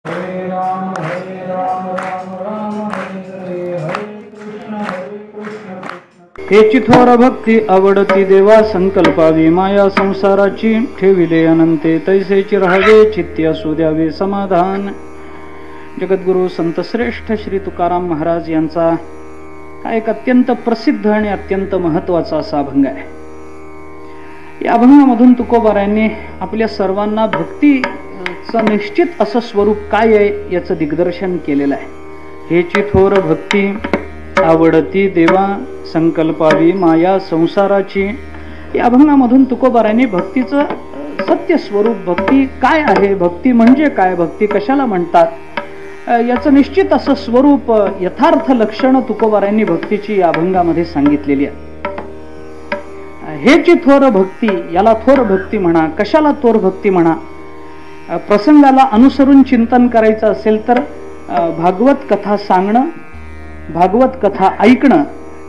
हरे राम राम राम हरे हरे, हरे कृष्ण कृष्ण। हेची थोर भक्ती आवडती देवा, संकल्पावी माया संसाराची, ठेविले अनंते तैसेची राहावे, चित्ती असू द्यावे समाधान। जगद्गुरु संत श्रेष्ठ श्री तुकाराम महाराज यांचा हा एक अत्यंत प्रसिद्ध आणि अत्यंत महत्वाचा असा अभंग आहे। या अभंगामधून तुकोबारायांनी आपल्या सर्वांना भक्तीचं निश्चित असं स्वरूप काय आहे याचं दिग्दर्शन केलेलं आहे। हेची थोर भक्ती आवडती देवा, संकल्पावी माया संसाराची। या अभंगामधून तुकोबारायांनी भक्तीचं सत्य स्वरूप, भक्ती काय आहे, भक्ती म्हणजे काय, भक्ती कशाला म्हणतात, याचं निश्चित असं स्वरूप, यथार्थ लक्षण तुकोबारायांनी भक्तीची या अभंगामध्ये सांगितलेली आहे। हेची थोर भक्ती, याला थोर भक्ती म्हणा, कशाला थोर भक्ती म्हणा, प्रसंगाला अनुसरून चिंतन करायचं असेल तर भागवत कथा सांगणं, भागवत कथा ऐकणं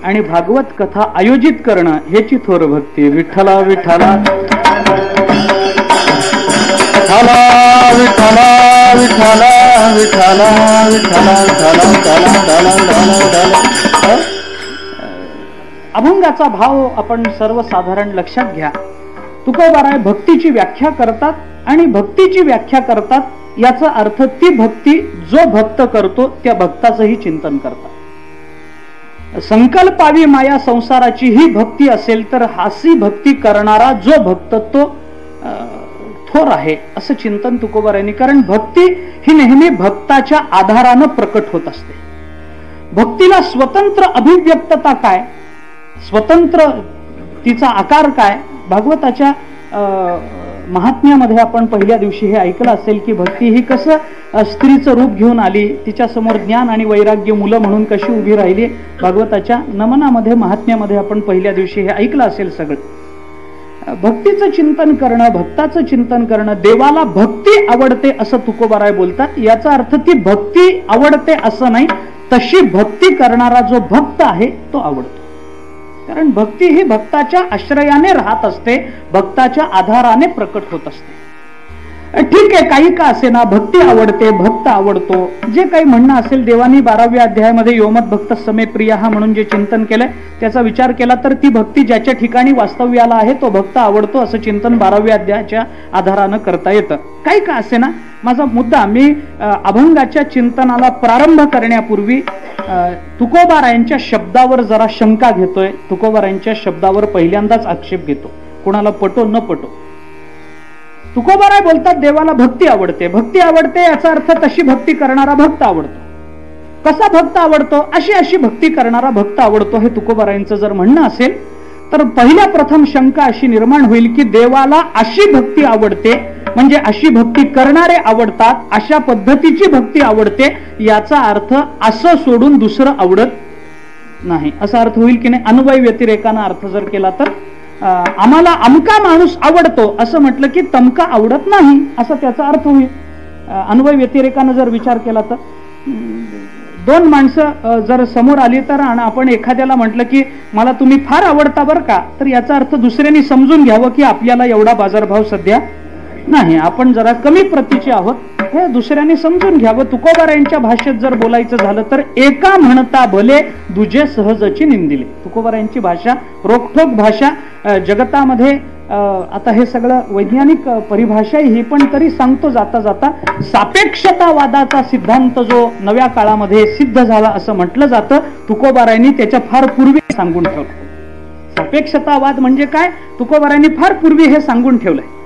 आणि भागवत कथा आयोजित करणं हेची थोर भक्ती। विठ्ठला विठ्ठला विठ्ठला विठ्ठला विठ्ठला विठ्ठला विठ्ठला। अभंगाचा भाव आपण सर्वसाधारण लक्षात घ्या। तुकोबाराय भक्तीची व्याख्या करतात आणि भक्तीची व्याख्या करतात याचा अर्थ ती भक्ती जो भक्त करतो त्या भक्ताचंही चिंतन करतात। संकल्पावी माया संसाराची ही भक्ती असेल तर हासी भक्ती करणारा जो भक्त तो थोर आहे असं चिंतन तुकोबारायांनी, कारण भक्ती ही नेहमी भक्ताच्या आधारानं प्रकट होत असते। भक्तीला स्वतंत्र अभिव्यक्तता काय, स्वतंत्र तिचा आकार काय, भागवताच्या महात्म्यामध्ये आपण पहिल्या दिवशी हे ऐकलं असेल की भक्ती ही कसं स्त्रीचं रूप घेऊन आली, तिच्या समोर ज्ञान आणि वैराग्य मुलं म्हणून कशी उभी राहिली, भागवताच्या नमनामध्ये महात्म्यामध्ये आपण पहिल्या दिवशी हे ऐकलं असेल सगळं। भक्तीचं चिंतन करणं, भक्ताचं चिंतन करणं, देवाला भक्ती आवडते असं तुकोबाराय बोलतात। याचा अर्थ ती भक्ती आवडते असं नाही, तशी भक्ती करणारा जो भक्त आहे तो आवडतो। कारण भक्ती ही भक्ताच्या आश्रयाने राहत असते, भक्ताच्या आधाराने प्रकट होत असते। ठीक आहे, काही का असे ना, भक्ती आवडते, भक्त आवडतो, जे काही म्हणणं असेल, देवानी 12व्या अध्यायामध्ये योमत भक्त समे प्रिय म्हणून जे चिंतन केलंय त्याचा विचार केला तर ती भक्ती ज्याच्या ठिकाणी वास्तव्याला आहे तो भक्त आवडतो असं चिंतन 12व्या अध्यायाच्या आधारानं करता येतं। काही का असे ना, माझा मुद्दा, मी अभंगाच्या चिंतनाला प्रारंभ करण्यापूर्वी तुकोबारायांच्या शब्दावर जरा शंका घेतोय, तुकोबारायांच्या शब्दावर पहिल्यांदाच आक्षेप घेतो, कोणाला पटो न पटो। तुकोबाराय बोलतात देवाला भक्ती आवडते, भक्ती आवडते याचा अर्थ तशी भक्ती करणारा भक्त आवडतो। कसा भक्त आवडतो, अशी अशी भक्ती करणारा भक्त आवडतो, हे तुकोबारायांचं जर म्हणणं असेल तर पहिल्या प्रथम शंका अशी निर्माण होईल की देवाला अशी भक्ती आवडते म्हणजे अशी भक्ती करणारे आवडतात, अशा पद्धतीची भक्ती आवडते, याचा अर्थ असं सोडून दुसरं आवडत नाही असा अर्थ होईल की नाही। अन्वय व्यतिरेकानं अर्थ जर केला तर आम्हाला अमका माणूस आवडतो असं म्हटलं की तमका आवडत नाही असा त्याचा अर्थ होईल। अन्वय व्यतिरेकानं जर विचार केला तर दोन माणसं जर समोर आली तर आणि आपण एखाद्याला म्हटलं की मला तुम्ही फार आवडता बरं का, तर याचा अर्थ दुसऱ्यांनी समजून घ्यावं की आपल्याला एवढा बाजारभाव सध्या नाही, आपण जरा कमी प्रतीचे आहोत, हे दुसऱ्यांनी समजून घ्यावं। तुकोबारायांच्या भाषेत जर बोलायचं झालं तर एका म्हणता भले दुजे सहजची निंदिले। तुकोबारायांची भाषा रोखठोक भाषा, जगतामध्ये आता हे सगळं वैज्ञानिक परिभाषा ही, पण तरी सांगतो जाता जाता, सापेक्षतावादाचा सिद्धांत जो नव्या काळामध्ये सिद्ध झाला असं म्हटलं जातं, तुकोबारायांनी त्याच्या फार पूर्वी सांगून ठेवलं। सापेक्षतावाद म्हणजे काय, तुकोबारायांनी फार पूर्वी हे सांगून ठेवलंय।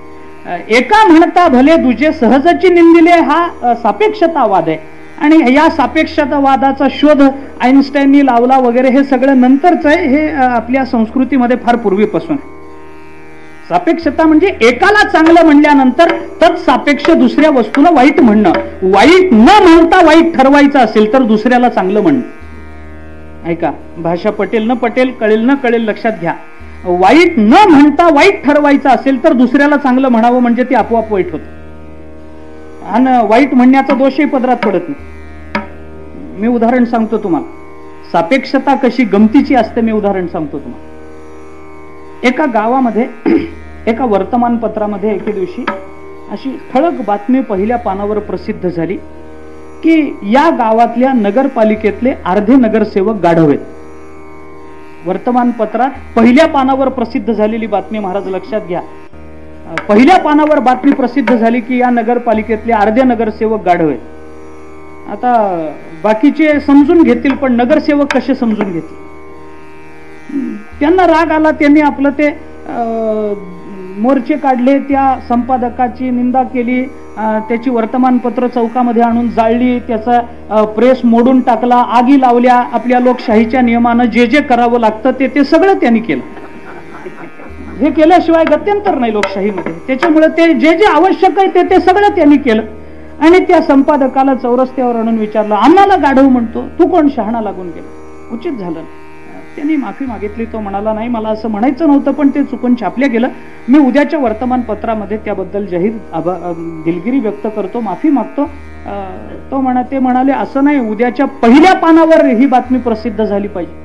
एका म्हणता भले दुजे सहजची निंदिले हा सापेक्षतावाद आहे, आणि या सापेक्षतावादाचा शोध आईन्स्टाईननी लावला वगैरे हे सगळं नंतरच आहे, हे आपल्या संस्कृतीमध्ये फार पूर्वीपासून आहे। सापेक्षता म्हणजे एकाला चांगलं म्हणल्यानंतर तत्सापेक्ष दुसऱ्या वस्तूला वाईट म्हणणं, वाईट न म्हणता वाईट ठरवायचं असेल तर दुसऱ्याला चांगलं म्हणणं। ऐका, भाषा पटेल न पटेल, कळेल न कळेल, लक्षात घ्या, वाईट न म्हणता वाईट ठरवायचं असेल तर दुसऱ्याला चांगलं म्हणावं म्हणजे ते आपोआप वाईट होत, आणि वाईट म्हणण्याचा दोषही पदरात पडत नाही। मी उदाहरण सांगतो तुम्हाला, सापेक्षता कशी गमतीची असते मी उदाहरण सांगतो तुम्हाला। एका गावामध्ये एका वर्तमानपत्रामध्ये एके दिवशी अशी ठळक बातमी पहिल्या पानावर प्रसिद्ध झाली की या गावातल्या नगरपालिकेतले अर्धे नगरसेवक गाढव आहेत. वर्तमानपत्रात पहिल्या पानावर प्रसिद्ध झालेली बातमी महाराज लक्षात घ्या. पहिल्या पानावर बातमी प्रसिद्ध झाली की या नगरपालिकेतले अर्धे नगरसेवक गाढव आहेत. आता बाकीचे समजून घेतील, पण नगरसेवक कसे समजून घेतील? त्यांना राग आला, त्यांनी आपलं ते मोर्चे काढले, त्या संपादकाची निंदा केली, त्याची वर्तमानपत्र चौकामध्ये आणून जाळली, त्याचा प्रेस मोडून टाकला, आगी लावल्या. आपल्या लोकशाहीच्या नियमानं जे जे करावं लागतं ते सगळं त्यांनी केलं. हे केल्याशिवाय गत्यंतर नाही लोकशाहीमध्ये. त्याच्यामुळे ते जे आवश्यक आहे ते सगळं त्यांनी केलं. आणि त्या संपादकाला चौरस्त्यावर आणून विचारलं, आम्हाला गाढव म्हणतो, तू कोण शहाणा लागून गेला? उचित झालं. त्यांनी माफी मागितली. तो म्हणाला, नाही मला असं म्हणायचं नव्हतं, पण ते चुकून छापल्या गेलं. मी उद्याच्या वर्तमानपत्रामध्ये त्याबद्दल जाहीर दिलगिरी व्यक्त करतो, माफी मागतो. ते म्हणाले, असं नाही, उद्याच्या पहिल्या पानावर ही बातमी प्रसिद्ध झाली पाहिजे.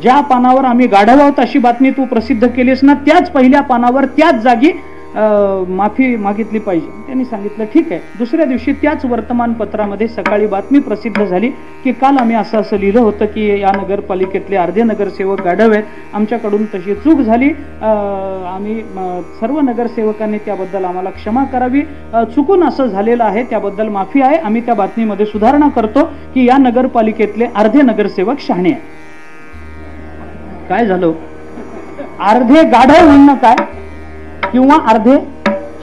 ज्या पानावर आम्ही गाढव आहोत अशी बातमी तू प्रसिद्ध केलीस ना, त्याच पहिल्या पानावर त्याच जागी माफी मागितली पाहिजे. त्यांनी सांगितलं ठीक आहे. दुसऱ्या दिवशी त्याच वर्तमानपत्रामध्ये सकाळी बातमी प्रसिद्ध झाली की काल आम्ही असं लिहिलं होतं की या नगरपालिकेतले अर्धे नगरसेवक गाढव आहेत, आमच्याकडून तशी चूक झाली, आम्ही सर्व नगरसेवकांनी त्याबद्दल आम्हाला क्षमा करावी, चुकून असं झालेलं आहे, त्याबद्दल माफी आहे, आम्ही त्या बातमीमध्ये सुधारणा करतो की या नगरपालिकेतले अर्धे नगरसेवक शहाणे आहेत. काय झालं? अर्धे गाढव म्हणणं काय किंवा अर्धे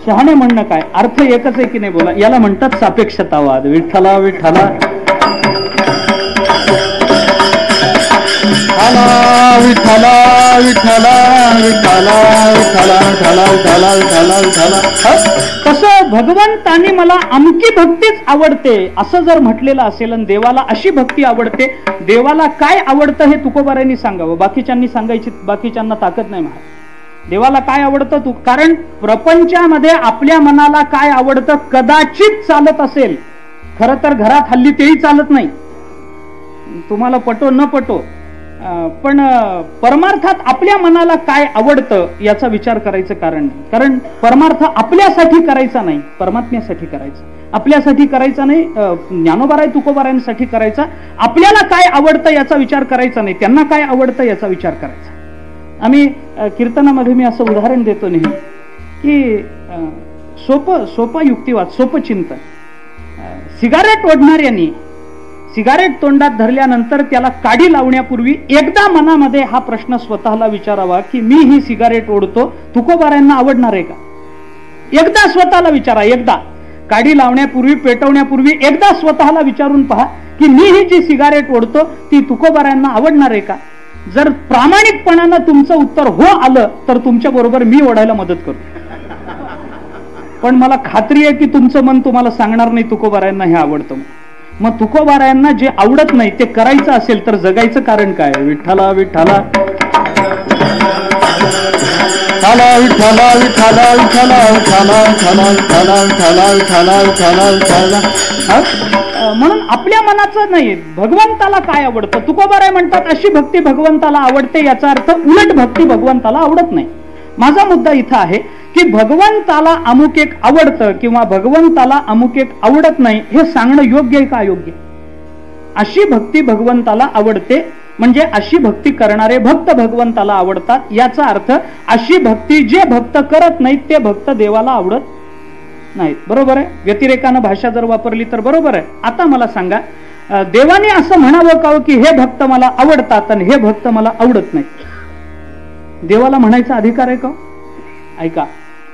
शहाणे म्हणणं काय, अर्थ एकच आहे की नाही बोला. याला म्हणतात सापेक्षतावाद. विठ्ठला विठ्ठला विठ्ठला विठ्ठला विठ्ठला विठ्ठला विठ्ठला विठ्ठला विठ्ठला विठ्ठला. तसं भगवंतानी मला अमकी भक्तीच आवडते असं जर म्हटलेलं असेल आणि देवाला अशी भक्ती आवडते, देवाला काय आवडतं हे तुकोबारायांनी सांगावं. बाकीच्यांनी सांगायची, बाकीच्यांना ताकद नाही महाराज. देवाला काय आवडतं तू, कारण प्रपंचामध्ये आपल्या मनाला काय आवडतं कदाचित चालत असेल, खरं तर घरात हल्ली तेही चालत नाही, तुम्हाला पटो न पटो, पण परमार्थात आपल्या मनाला काय आवडतं याचा विचार करायचं कारण नाही. कारण परमार्थ आपल्यासाठी करायचा नाही, परमात्म्यासाठी करायचा. आपल्यासाठी करायचा नाही, ज्ञानोबाराय तुकोबारायांसाठी करायचा. आपल्याला काय आवडतं याचा विचार करायचा नाही, त्यांना काय आवडतं याचा विचार करायचा. आम्ही कीर्तनामध्ये मी असं उदाहरण देतो नेहमी की सोपं युक्तिवाद, सोपं चिंतन. सिगारेट ओढणाऱ्यांनी सिगारेट तोंडात धरल्यानंतर त्याला काडी लावण्यापूर्वी एकदा मनामध्ये हा प्रश्न स्वतःला विचारावा की मी ही सिगारेट ओढतो, तुकोबारायांना आवडणार आहे का? एकदा स्वतःला विचारा. एकदा काडी लावण्यापूर्वी, पेटवण्यापूर्वी एकदा स्वतःला विचारून पहा की मी ही जी सिगारेट ओढतो ती तुकोबारायांना आवडणार आहे का? जर प्रामाणिकपणानं तुमचं उत्तर हो आलं तर तुमच्या बरोबर मी ओढायला मदत करतो. पण मला खात्री आहे की तुमचं मन तुम्हाला सांगणार नाही तुकोबारायांना हे आवडतं. मग तुकोबारायांना जे आवडत नाही ते करायचं असेल तर जगायचं कारण काय? विठ्ठला विठ्ठला विठ्ठला विठ्ठला विठ्ठला विठ्ठला विठ्ठला विठ्ठला विठ्ठला विठ्ठला विठ्ठला विठ्ठला. म्हणून आपल्या मनाचं नाही, भगवंताला काय आवडतं. तुकोबाराय म्हणतात अशी भक्ती भगवंताला आवडते, याचा अर्थ उलट भक्ती भगवंताला आवडत नाही. माझा मुद्दा इथं आहे की भगवंताला अमुक एक आवडतं किंवा भगवंताला अमुक एक आवडत नाही हे सांगणं योग्य आहे का अयोग्य? अशी भक्ती भगवंताला आवडते म्हणजे अशी भक्ती करणारे भक्त भगवंताला आवडतात, याचा अर्थ अशी भक्ती जे भक्त करत नाहीत ते भक्त देवाला आवडत नाहीत. बरोबर आहे? व्यतिरेकानं भाषा जर वापरली तर बरोबर आहे. आता मला सांगा, देवाने असं म्हणावं का की हे भक्त मला आवडतात आणि हे भक्त मला आवडत नाही? देवाला म्हणायचा अधिकार आहे का? ऐका,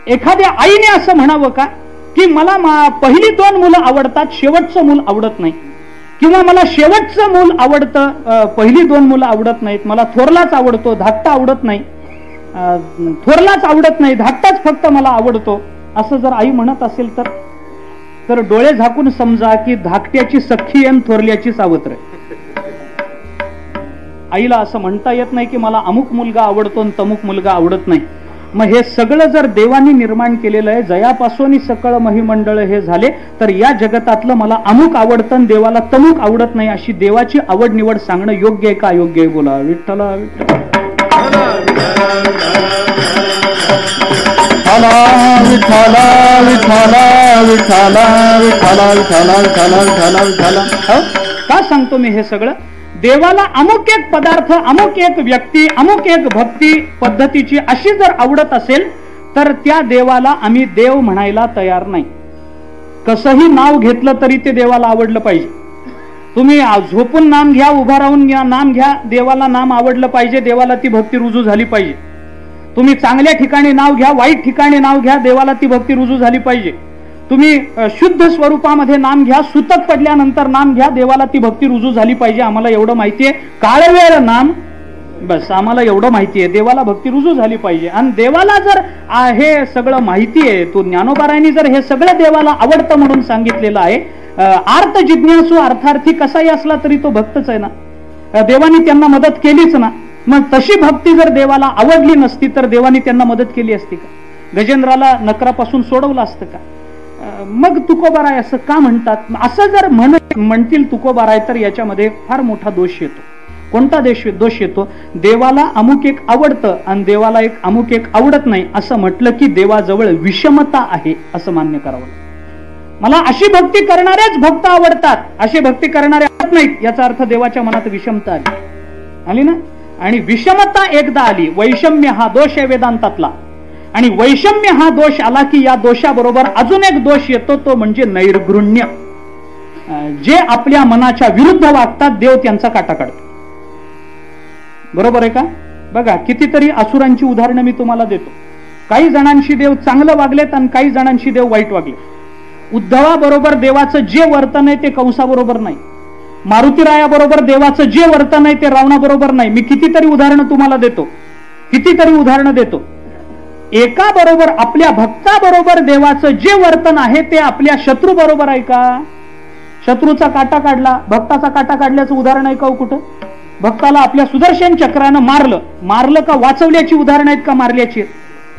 एखाद्या आईने असं म्हणावं का की मला पहिली 2 मुलं आवडतात, शेवटचं मूल आवडत नाही, किंवा मला शेवटचं मूल आवडतं, पहिली 2 मुलं आवडत नाहीत, मला थोरलाच आवडतो, धाकटा आवडत नाही, थोरलाच आवडत नाही, धाकटाच फक्त मला आवडतो, असं जर आई म्हणत असेल तर डोळे झाकून समजा की धाकट्याची सख्खी आणि थोरल्याची सावत्र आहे. आईला असं म्हणता येत नाही की मला अमुक मुलगा आवडतो आणि तमुक मुलगा आवडत नाही. मग हे सगळं जर देवानी निर्माण केलेलं आहे, जयापासून सकळ महिमंडळ हे झाले, तर या जगतातलं मला अमुक आवडतं आणि देवाला तमुक आवडत नाही अशी देवाची आवड निवड सांगणं योग्य आहे का अयोग्य आहे? बोला. विठ्ठला विठ्ठला विठ्ठला विठ्ठला विठ्ठला विठ्ठला विठ्ठला विठ्ठला विठ्ठला विठ्ठला. का सांगतो मी हे सगळं? देवाला अमुक एक पदार्थ, अमुक एक व्यक्ती, अमुक एक भक्ती पद्धतीची अशी जर आवडत असेल तर त्या देवाला आम्ही देव म्हणायला तयार नाही. कसंही नाव घेतलं तरी ते देवाला आवडलं पाहिजे. तुम्ही झोपून नाम घ्या, उभा राहून नाम घ्या, देवाला नाम आवडलं पाहिजे, देवाला ती भक्ती रुजू झाली पाहिजे. तुम्ही चांगल्या ठिकाणी नाव घ्या, वाईट ठिकाणी नाव घ्या, देवाला ती भक्ती रुजू झाली पाहिजे. तुम्ही शुद्ध स्वरूपामध्ये नाम घ्या, सुतक पडल्यानंतर नाम घ्या, देवाला ती भक्ती रुजू झाली पाहिजे. आम्हाला एवढं माहितीये, काळवेळ नाम, बस आम्हाला एवढं माहितीये, देवाला भक्ती रुजू झाली पाहिजे. आणि देवाला जर हे सगळं माहितीये, तो ज्ञानोबारायांनी जर हे सगळं देवाला आवडतं म्हणून सांगितलेलं आहे, आर्त जिज्ञासू अर्थार्थी कसाही असला तरी तो भक्तच आहे ना. देवानी त्यांना मदत केलीच ना. मग तशी भक्ती जर देवाला आवडली नसती तर देवानी त्यांना मदत केली असती का? गजेंद्राला नकरापासून सोडवलं असतं का? मग तुकोबाराय असं का म्हणतात? असं जर म्हणतील तुकोबाराय तर याच्यामध्ये फार मोठा दोष येतो. कोणता दोष येतो? देवाला अमुक एक आवडतं आणि देवाला एक अमुक एक आवडत नाही असं म्हटलं की देवाजवळ विषमता आहे असं मान्य करावं. मला अशी भक्ती करणारेच भक्त आवडतात, अशी भक्ती करणारे आवडत नाहीत, याचा अर्थ देवाच्या मनात विषमता आली ना. आणि विषमता एकदा आली, वैषम्य हा दोष आहे वेदांतातला, आणि वैषम्य हा दोष आला की या दोषाबरोबर अजून एक दोष येतो, तो म्हणजे नैर्घृण्य. जे आपल्या मनाच्या विरुद्ध वागतात देव त्यांचा काटा काढतो. बरोबर आहे का? बघा, कितीतरी असुरांची उदाहरणं मी तुम्हाला देतो. काही जणांशी देव चांगलं वागलेत आणि काही जणांशी देव वाईट वागले. उद्धवाबरोबर देवाचं जे वर्तन आहे ते कंसाबरोबर नाही. मारुतीरायाबरोबर देवाचं जे वर्तन आहे ते रावणाबरोबर नाही. मी कितीतरी उदाहरणं तुम्हाला देतो, कितीतरी उदाहरणं देतो. एका बरोबर, आपल्या भक्ताबरोबर देवाचं जे वर्तन आहे ते आपल्या शत्रू बरोबर आहे का? शत्रूचा काटा काढला, भक्ताचा काटा काढल्याचं उदाहरण आहे का कुठं? भक्ताला आपल्या सुदर्शन चक्रानं मारलं का वाचवल्याची उदाहरणं आहेत का मारल्याची?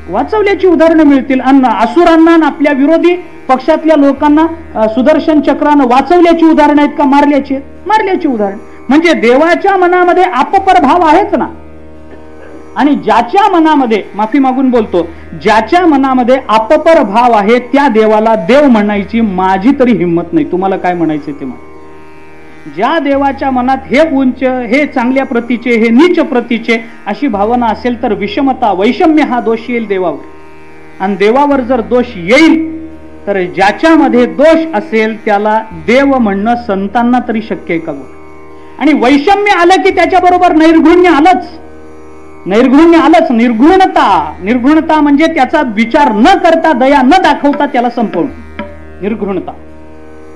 वाचवल्याची उदाहरणं मिळतील. आणि असुरांना आपल्या विरोधी पक्षातल्या लोकांना सुदर्शन चक्रानं वाचवल्याची उदाहरणं आहेत का मारल्याची? मारल्याची उदाहरण. म्हणजे देवाच्या मनामध्ये आपपर भाव आहेच ना. आणि ज्याच्या मनामध्ये, माफी मागून बोलतो, ज्याच्या मनामध्ये आपपर भाव आहे त्या देवाला देव म्हणायची माझी तरी हिंमत नाही. तुम्हाला काय म्हणायचे ते म्हणा. ज्या देवाच्या मनात हे उंच, हे चांगल्या प्रतीचे, हे नीच प्रतीचे अशी भावना असेल तर विषमता, वैषम्य हा दोष येईल देवावर. आणि देवावर जर दोष येईल तर ज्याच्यामध्ये दोष असेल त्याला देव म्हणणं संतांना तरी शक्य आहे का? आणि वैषम्य आलं की त्याच्याबरोबर नैर्घृण्य आलंच. नैर्घृण्य आलंच. निर्घृणता म्हणजे त्याचा विचार न करता, दया न दाखवता त्याला संपवणं, निर्घृणता.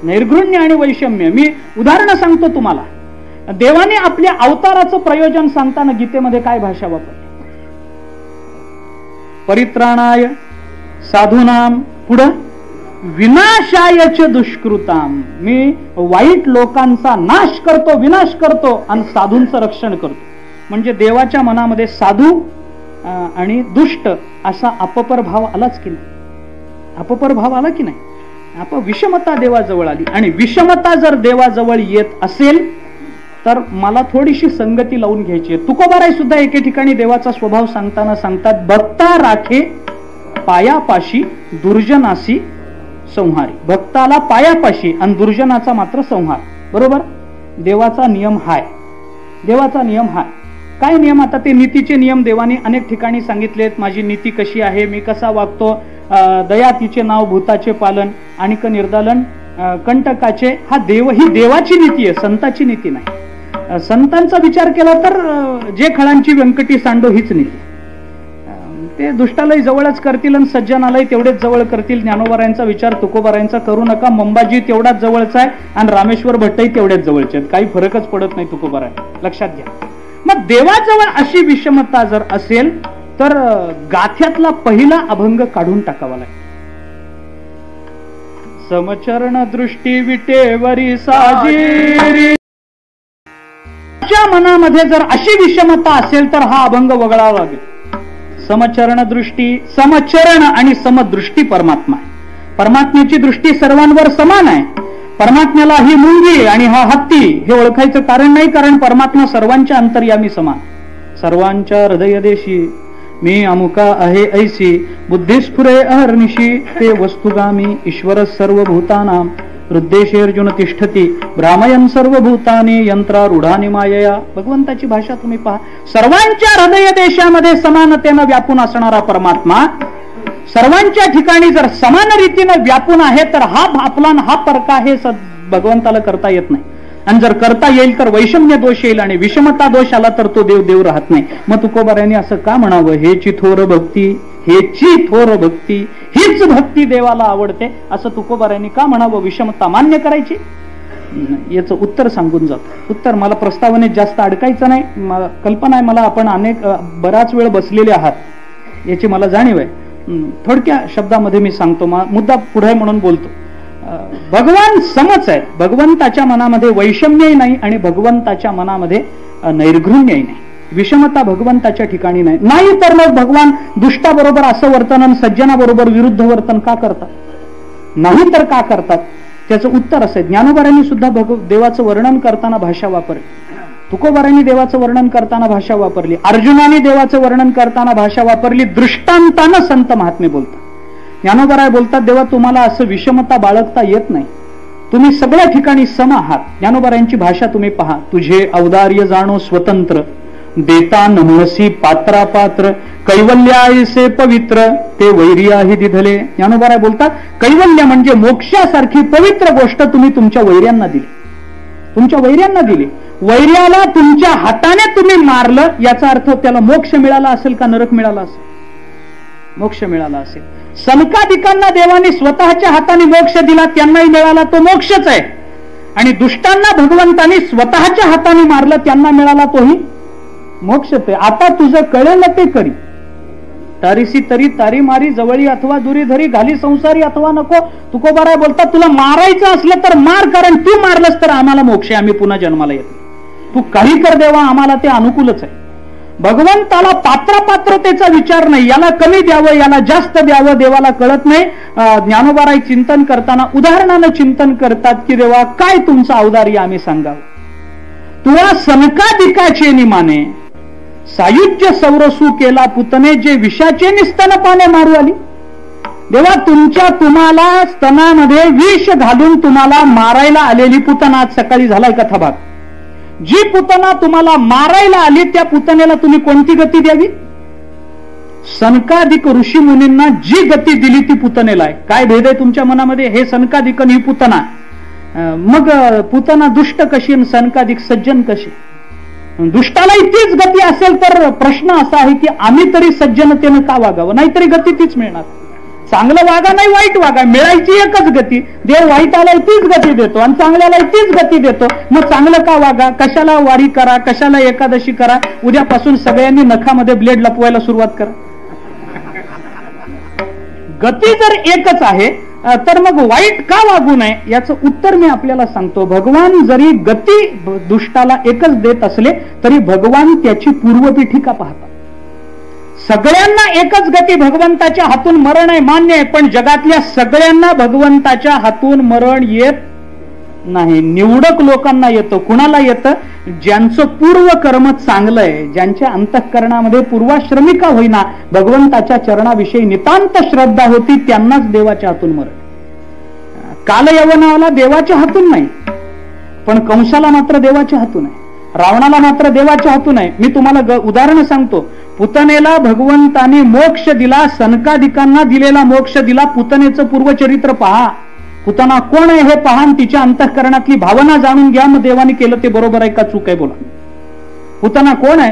नैर्घृण्य आणि वैषम्य. मी उदाहरण सांगतो तुम्हाला. देवाने आपल्या अवताराचं प्रयोजन सांगताना गीतेमध्ये काय भाषा वापरली? परित्राणाय साधूनाम, पुढं विनाशायच दुष्कृताम. मी वाईट लोकांचा नाश करतो, विनाश करतो आणि साधूंचं रक्षण करतो. म्हणजे देवाच्या मनामध्ये साधू आणि दुष्ट असा अपपर भाव आलाच की नाही? अपपर भाव आला की नाही? विषमता देवाजवळ आली. आणि विषमता जर देवाजवळ येत असेल तर मला थोडीशी संगती लावून घ्यायची आहे. तुकोबाराय सुद्धा एके ठिकाणी देवाचा स्वभाव सांगताना सांगतात, भक्ता राखे पायापाशी दुर्जनासी संहारी. भक्ताला पायापाशी आणि दुर्जनाचा मात्र संहार. बरोबर? देवाचा नियम हाय. देवाचा नियम हाय. काय नियम? आता ते नीतीचे नियम देवाने अनेक ठिकाणी सांगितलेत. माझी नीती कशी आहे, मी कसा वागतो, दया तिचे नाव, भूताचे पालन, आणिक निर्दालन, कंटकाचे, हा देव, ही देवाची नीती आहे, संताची नीती नाही. संतांचा विचार केला तर जे खळांची व्यंकटी सांडो हीच नीती. ते दुष्टालय जवळच करतील आणि सज्जनालय तेवढेच जवळ करतील. ज्ञानोबारायांचा विचार तुकोबारायांचा करू नका. मंबाजी तेवढाच जवळचा आहे आणि रामेश्वर भट्टही तेवढ्याच जवळचे आहेत. काही फरकच पडत नाही तुकोबाराय, लक्षात घ्या. मग देवाजवळ अशी विषमता जर असेल तर गाथ्यातला पहिला अभंग काढून टाकावा लागेल. समचरण दृष्टी विटेवरी साजिरी. मनामध्ये जर अशी विषमता असेल तर हा अभंग वगळावा लागेल. समचरण दृष्टी, समचरण आणि समदृष्टी परमात्मा आहे. परमात्म्याची दृष्टी सर्वांवर समान आहे. परमात्म्याला ही मुंगी आणि हा हत्ती हे ओळखायचं कारण नाही, कारण परमात्मा सर्वांच्या अंतर्यामी समान, सर्वांच्या हृदय देशी. मी अमुका आहे ऐसी बुद्धी स्फुरे अहर्निशी ते वस्तुगामी ईश्वर सर्वभूतानां हृद्देशेर्जुन तिष्ठती भ्रामयन सर्वभूतानी यंत्रारूढानी मायया. भगवंताची भाषा तुम्ही पहा. सर्वांच्या हृदय देशामध्ये समानतेनं व्यापून असणारा परमात्मा सर्वांच्या ठिकाणी जर समान रीतीनं व्यापून आहे तर हा आपला हा परका हे भगवंताला करता येत नाही. आणि जर करता येईल तर वैषम्य दोष येईल आणि विषमता दोष आला तर तो देव देव राहत नाही. मग तुकोबारायांनी असं का म्हणावं, हेची थोर भक्ती, हेची थोर भक्ती, हीच भक्ती देवाला आवडते असं तुकोबारायांनी का म्हणावं, विषमता मान्य करायची. याचं उत्तर सांगून जातो. उत्तर मला प्रस्तावनेत जास्त अडकायचं नाही. कल्पना आहे मला आपण बराच वेळ बसलेले आहात याची मला जाणीव आहे. थोडक्या शब्दामध्ये मी सांगतो, मुद्दा पुढे म्हणून बोलतो. भगवान समच आहे. भगवंताच्या मनामध्ये वैषम्यही नाही आणि भगवंताच्या मनामध्ये नैर्घृण्यही नाही. विषमता भगवंताच्या ठिकाणी नाही. तर मग भगवान दुष्टाबरोबर असं वर्तन आणि सज्जनाबरोबर विरुद्ध वर्तन का करतात, नाही तर का करतात. त्याचं उत्तर असं आहे. ज्ञानोबारांनी सुद्धा देवाचं वर्णन करताना भाषा वापरली, तुकोबारांनी देवाचं वर्णन करताना भाषा वापरली, अर्जुनाने देवाचं वर्णन करताना भाषा वापरली. दृष्टांतानं संत महात्मे बोलतात. ज्ञानोबाराय बोलतात, देवा तुम्हाला असं विषमता बाळगता येत नाही, तुम्ही सगळ्या ठिकाणी सम आहात. ज्ञानोबारायांची भाषा तुम्ही पहा. तुझे औदार्य जाणो स्वतंत्र, देता नमसी पात्रापात्र, कैवल्यासे पवित्र ते वैर्याही दिधले. ज्ञानोबाराय बोलतात, कैवल्य म्हणजे मोक्षासारखी पवित्र गोष्ट तुम्ही तुमच्या वैर्यांना दिली, तुमच्या वैर्यांना दिली. वैर्याला तुमच्या हाताने तुम्ही मारलं याचा अर्थ त्याला मोक्ष मिळाला असेल का नरक मिळाला असेल? मोक्ष मिळाला असेल. सनकादिकांना देवाने स्वतःच्या हाताने मोक्ष दिला, त्यांनाही मिळाला तो मोक्षच आहे. आणि दुष्टांना भगवंताने स्वतःच्या हाताने मारलं, त्यांना मिळाला तोही मोक्षच आहे. आता तुझं कळेल ते करी, तारीसी तरी तारी मारी, जवळी अथवा दुरी धरी, घाली संसारी अथवा नको. तुकोबाराय बोलतात, तुला मारायचं असलं तर मार, कारण तू मारलंस तर आम्हाला मोक्ष आहे, आम्ही पुन्हा जन्माला येतो. तू काही कर देवा, आम्हाला ते अनुकूलच आहे. भगवंताला पात्रपात्रतेचा विचार नाही, याला कमी द्यावं याला जास्त द्यावं देवाला कळत नाही. ज्ञानोबाराय चिंतन करताना उदाहरणानं चिंतन करतात की देवा काय तुमचं औदार्य आम्ही सांगावं. तुला सनकादिकाचे निमाने सायुज्य सौरसू केला पुतने, जे विषाचे निस्तनपाने मारू आली. देवा तुम्हाला स्तनामध्ये विष घालून तुम्हाला मारायला आलेली पुतना, आज सकाळी झालाय कथाभाग, जी पुतना तुम्हाला मारायला आली त्या पुतनेला तुम्ही कोणती गती द्यावी? सनकादिक ऋषी मुनींना जी गती दिली ती पुतनेला आहे. काय भेद आहे तुमच्या मनामध्ये? हे सनकादिक ही पुतना, मग पुतना दुष्ट कशी आणि सनकादिक सज्जन कशी? दुष्टालाही तीच गती असेल तर प्रश्न असा आहे की आम्ही तरी सज्जनतेनं का वागावं? नाहीतरी गती तीच मिळणार. चांगलं वागा नाही वाईट वागा, मिळायची एकच गती. देव वाईटाला तीच गती देतो आणि चांगल्याला तीच गती देतो. मग चांगलं का वागा? कशाला वारी करा, कशाला एकादशी करा? उद्यापासून सगळ्यांनी नखामध्ये ब्लेड लपवायला सुरुवात करा. गती जर एकच आहे तर मग वाईट का वागू नये याचं उत्तर मी आपल्याला सांगतो. भगवान जरी गती दुष्टाला एकच देत असले तरी भगवान त्याची पूर्वपीठिका पाहतात. सगळ्यांना एकच गती, भगवंताच्या हातून मरण आहे मान्य आहे, पण जगातल्या सगळ्यांना भगवंताच्या हातून मरण येत नाही. निवडक लोकांना येतं. कुणाला येतं? ज्यांचं पूर्व कर्म चांगलं आहे, ज्यांच्या अंतःकरणामध्ये पूर्वाश्रमिका होईना भगवंताच्या चरणाविषयी नितांत श्रद्धा होती, त्यांनाच देवाच्या हातून मरण. कालयवनाला देवाच्या हातून नाही, पण कंसाला मात्र देवाच्या हातून आहे, रावणाला मात्र देवाच्या हातून आहे. मी तुम्हाला उदाहरण सांगतो. पुतनेला भगवंताने मोक्ष दिला, सनकादिकांना दिलेला मोक्ष दिला. पुतनेचं पूर्वचरित्र पहा, पुतना कोण आहे हे पहा, तिच्या अंतःकरणातली भावना जाणून घ्या. मग देवाने केलं ते बरोबर आहे का चूक आहे बोला. पुतना कोण आहे?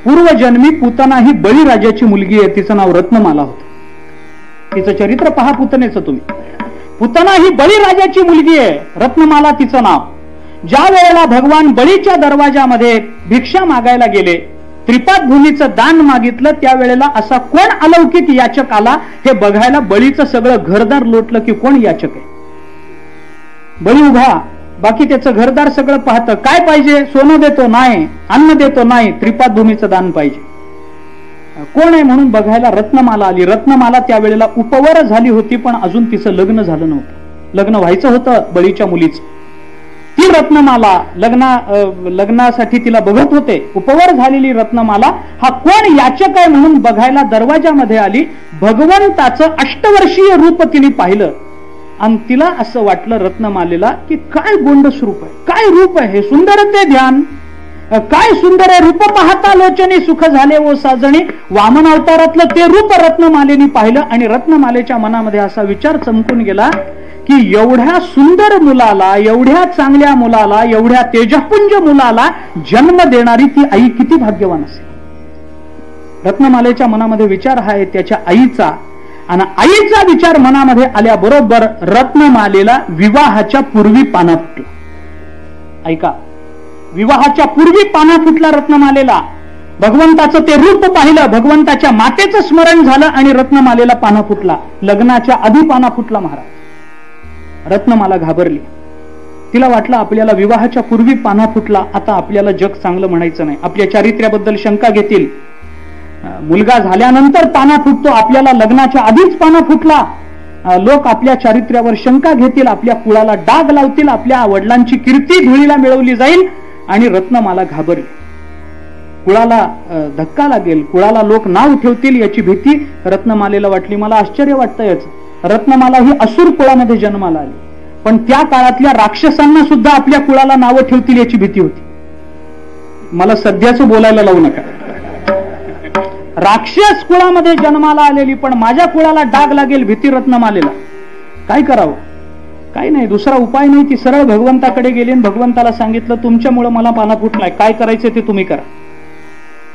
पूर्वजन्मी पुतना ही बळीराजाची मुलगी आहे, तिचं नाव रत्नमाला होतं. तिचं चरित्र पहा पुतनेचं तुम्ही. पुतना ही बळीराजाची मुलगी आहे, रत्नमाला तिचं नाव. ज्या वेळेला भगवान बळीच्या दरवाजामध्ये भिक्षा मागायला गेले, त्रिपाद भूमीचं दान मागितलं, त्यावेळेला असा कोण अलौकिक याचक आला हे बघायला बळीचं सगळं घरदार लोटलं की कोण याचक आहे. बळी उभा, बाकी त्याचं घरदार सगळं पाहतं. काय पाहिजे? सोनं देतो नाही, अन्न देतो नाही, त्रिपाद भूमीचं दान पाहिजे. कोण आहे म्हणून बघायला रत्नमाला आली. रत्नमाला त्यावेळेला उपवर झाली होती, पण अजून तिचं लग्न झालं नव्हतं. लग्न व्हायचं होतं बळीच्या मुलीचं. ती रत्नमाला लग्नासाठी तिला बघत होते, उपवर झालेली रत्नमाला हा कोण याचक आहे म्हणून बघायला दरवाजामध्ये आली. भगवंताचं अष्टवर्षीय रूप तिने पाहिलं आणि तिला असं वाटलं रत्नमालेला की काय गोंडस रूप आहे, काय रूप आहे हे, सुंदर ते ध्यान, काय सुंदर आहे रूप पाहता लोचनी सुख झाले ओ साजणी. वामन अवतारातलं ते रूप रत्नमालेने पाहिलं आणि रत्नमालेच्या मनामध्ये असा विचार चमकून गेला की एवढ्या सुंदर मुलाला, एवढ्या चांगल्या मुलाला, एवढ्या तेजपुंज मुलाला जन्म देणारी ती आई किती भाग्यवान असेल. रत्नमालेच्या मनामध्ये विचार आहे त्याच्या आईचा, आणि आईचा विचार मनामध्ये आल्याबरोबर रत्नमालेला विवाहाच्या पूर्वी पाना फुटला. ऐका, विवाहाच्या पूर्वी पाना फुटला रत्नमालेला. भगवंताचं ते रूप पाहिलं, भगवंताच्या मातेचं स्मरण झालं आणि रत्नमालेला पाना फुटला. लग्नाच्या आधी पाना फुटला महाराज. रत्नमाला घाबरली. तिला वाटलं आपल्याला विवाहाच्या पूर्वी पाना फुटला, आता आपल्याला जग चांगलं म्हणायचं नाही, आपल्या चारित्र्याबद्दल शंका घेतील. मुलगा झाल्यानंतर पाना फुटतो, आपल्याला लग्नाच्या आधीच पाना फुटला, लोक आपल्या चारित्र्यावर शंका घेतील, आपल्या कुळाला डाग लावतील, आपल्या वडिलांची कीर्ती धुळीला मिळवली जाईल. आणि रत्नमाला घाबरली. कुळाला धक्का लागेल, कुळाला लोक नाव ठेवतील याची भीती रत्नमालेला वाटली. मला आश्चर्य वाटतं याचं, रत्नमाला ही असुर कुळामध्ये जन्माला आली, पण त्या काळातल्या राक्षसांना सुद्धा आपल्या कुळाला नावं ठेवतील याची भीती होती. मला सध्याच बोलायला लावू नका. राक्षस कुळामध्ये जन्माला आलेली, पण माझ्या कुळाला डाग लागेल भीती रत्नमालेला. काय करावं, काही नाही, दुसरा उपाय नाही. ती सरळ भगवंताकडे गेली आणि भगवंताला सांगितलं तुमच्यामुळे मला पाना फुटलाय, काय करायचं ते तुम्ही करा.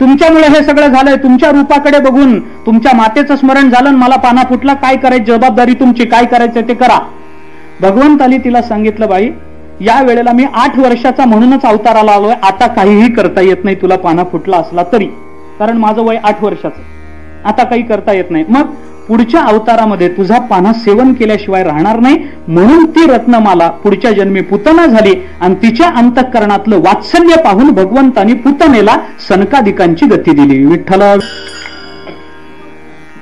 तुमच्यामुळे हे सगळं झालंय, तुमच्या रूपाकडे बघून तुमच्या मातेचं स्मरण झालं, मला पाना फुटला, काय करायची, जबाबदारी तुमची, काय करायचं ते करा. भगवंतानी तिला सांगितलं बाई या वेळेला मी 8 वर्षाचा म्हणूनच अवताराला आलोय, आता काहीही करता येत नाही तुला पाना फुटला असला तरी, कारण माझं वय 8 वर्षाचं, आता काही करता येत नाही. मग पुढच्या अवतारामध्ये तुझा पाना सेवन केल्याशिवाय राहणार नाही. म्हणून ती रत्नमाला पुढच्या जन्मी पुतना झाली आणि तिच्या अंतःकरणातलं वात्सल्य पाहून भगवंतानी पुतनेला सनकादिकांची गती दिली. विठ्ठल.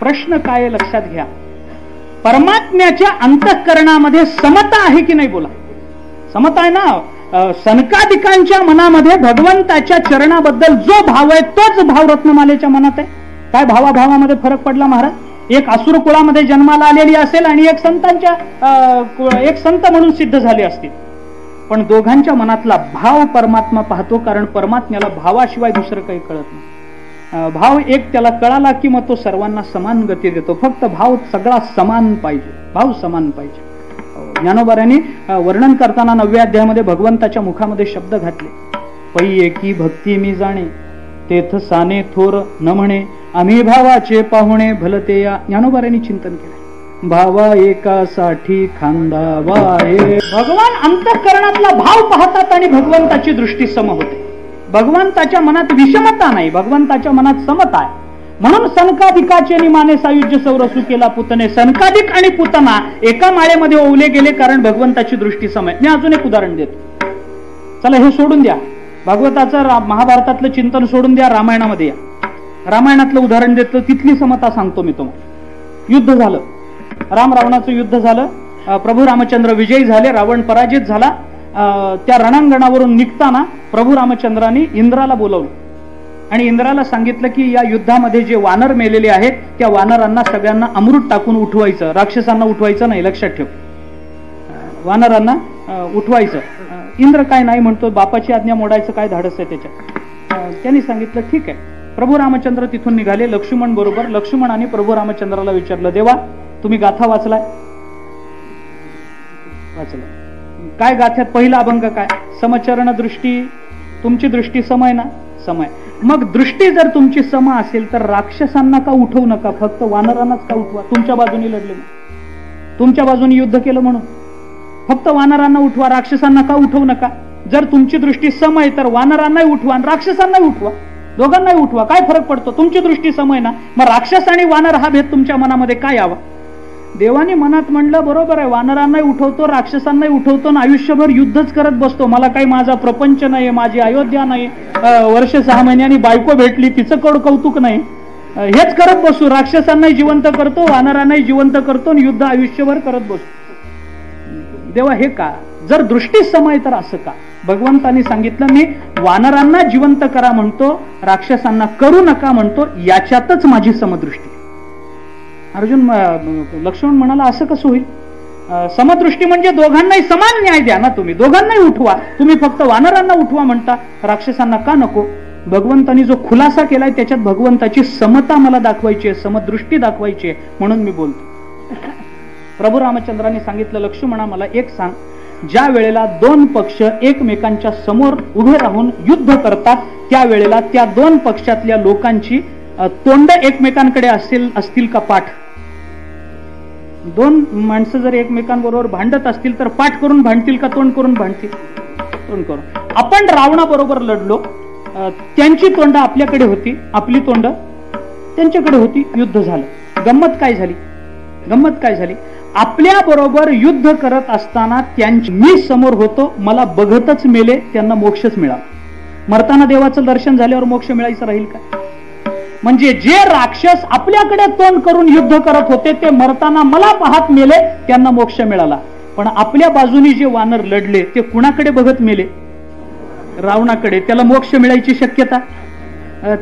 प्रश्न काय लक्षात घ्या, परमात्म्याच्या अंतःकरणामध्ये समता आहे की नाही? बोला, समता आहे ना. सनकादिकांच्या मनामध्ये भगवंताच्या चरणाबद्दल जो भाव आहे तोच भाव रत्नमालेच्या मनात आहे. काय भावाभावामध्ये फरक पडला महाराज? एक असुर कुळामध्ये जन्माला आलेली असेल आणि एक संत म्हणून सिद्ध झाले असतील, पण दोघांच्या मनातला भाव परमात्मा पाहतो, कारण परमात्म्याला भावाशिवाय दुसरं काही कळत नाही. भाव एक त्याला कळाला की मग तो सर्वांना समान गती देतो. फक्त भाव सगळा समान पाहिजे, भाव समान पाहिजे. ज्ञानोबाऱ्यांनी वर्णन करताना 9व्या अध्यायामध्ये भगवंताच्या मुखामध्ये शब्द घातले, पै एकी भक्ती मी जाणे तेथ साने थोर न म्हणे, आम्ही भावाचे पाहुणे भलते या. ज्ञानोबाऱ्यांनी चिंतन केले, भावा एकासाठी खांदावा आहे. भगवान अंतःकरणातला भाव पाहतात आणि भगवंताची दृष्टी सम होते. भगवंताच्या मनात विषमता नाही, भगवंताच्या मनात समता आहे. म्हणून सनकादिकाचे निमाने सायुज्य सौरसू केला पुतने. सनकादिक आणि पुतना एका माळेमध्ये ओवले गेले कारण भगवंताची दृष्टी सम आहे. मी अजून एक उदाहरण देतो. चला हे सोडून द्या, भागवताचं महाभारतातलं चिंतन सोडून द्या, रामायणामध्ये या. रामायणातलं उदाहरण देतो, तिथली समता सांगतो मी तुम्हाला. युद्ध झालं, राम रावणाचं युद्ध झालं, प्रभू रामचंद्र विजयी झाले, रावण पराजित झाला. त्या रणांगणावरून निघताना प्रभू रामचंद्रांनी इंद्राला बोलवलं आणि इंद्राला सांगितलं की या युद्धामध्ये जे वानर मेलेले आहेत त्या वानरांना सगळ्यांना अमृत टाकून उठवायचं, राक्षसांना उठवायचं नाही, लक्षात ठेव, वानरांना उठवायचं. इंद्र काय नाही म्हणतो, बापाची आज्ञा मोडायचं काय धाडस आहे त्याच्यात. त्यांनी सांगितलं ठीक आहे. प्रभू रामचंद्र तिथून निघाले लक्ष्मण बरोबर. लक्ष्मणाने प्रभू रामचंद्राला विचारलं, देवा तुम्ही गाथा वाचलाय? वाचला. काय गाथ्यात पहिला अभंग काय? समचरण दृष्टी, तुमची दृष्टी सम आहे ना? सम आहे. मग दृष्टी जर तुमची सम असेल तर राक्षसांना का उठवू नका, फक्त वानरांनाच का उठवा? तुमच्या बाजूने लढले, तुमच्या बाजूने युद्ध केलं म्हणून फक्त वानरांना उठवा, राक्षसांना का उठवू नका? जर तुमची दृष्टी सम आहे तर वानरांनाही उठवा आणि राक्षसांनाही उठवा, दोघांनाही उठवा, काय फरक पडतो? तुमची दृष्टी सम आहे ना. मग राक्षस आणि वानर हा भेद तुमच्या मनामध्ये काय यावा? देवाने मनात म्हणलं बरोबर आहे, वानरांनाही उठवतो, राक्षसांनाही उठवतो आणि आयुष्यभर युद्धच करत बसतो. मला काही माझा प्रपंच नाही, माझी अयोध्या नाही, वर्ष 6 महिन्यांनी बायको भेटली तिचं कौतुक नाही, हेच करत बसू. राक्षसांनाही जिवंत करतो, वानरांनाही जिवंत करतो आणि युद्ध आयुष्यभर करत बसतो. देवा हे का? जर दृष्टी सम आहे तर असं का? भगवंतांनी सांगितलं मी वानरांना जिवंत करा म्हणतो, राक्षसांना करू नका म्हणतो, याच्यातच माझी समदृष्टी. अर्जुन लक्ष्मण म्हणाला असं कसं होईल? समदृष्टी म्हणजे दोघांनाही समान न्याय द्या ना, तुम्ही दोघांनाही उठवा. तुम्ही फक्त वानरांना उठवा म्हणता, राक्षसांना का नको? भगवंतांनी जो खुलासा केलाय त्याच्यात भगवंताची समता मला दाखवायची आहे, समदृष्टी दाखवायची आहे, म्हणून मी बोलतो. प्रभू रामचंद्रांनी सांगितलं, लक्ष्मणा मला एक सांग, ज्या वेळेला दोन पक्ष एकमेकांच्या समोर उभे राहून युद्ध करतात त्यावेळेला त्या दोन पक्षातल्या लोकांची तोंड एकमेकांकडे असतील का पाठ? दोन माणसं जर एकमेकांबरोबर भांडत असतील तर पाठ करून भांडतील का तोंड करून भांडतील? तोंड करून. आपण रावणाबरोबर लढलो, त्यांची तोंड आपल्याकडे होती, आपली तोंड त्यांच्याकडे होती, युद्ध झालं. गंमत काय झाली? गंमत काय झाली? आपल्या बरोबर युद्ध करत असताना मी समोर होतो, मला बघतच मेले, त्यांना मोक्षच मिळाला. मरताना देवाचं दर्शन झाल्यावर मोक्ष मिळायचं राहील का? म्हणजे जे राक्षस आपल्याकडे तोंड करून युद्ध करत होते ते मरताना मला पाहत मेले, त्यांना मोक्ष मिळाला. पण आपल्या बाजूनी जे वानर लढले ते कुणाकडे बघत मेले? रावणाकडे. त्याला मोक्ष मिळायची शक्यता?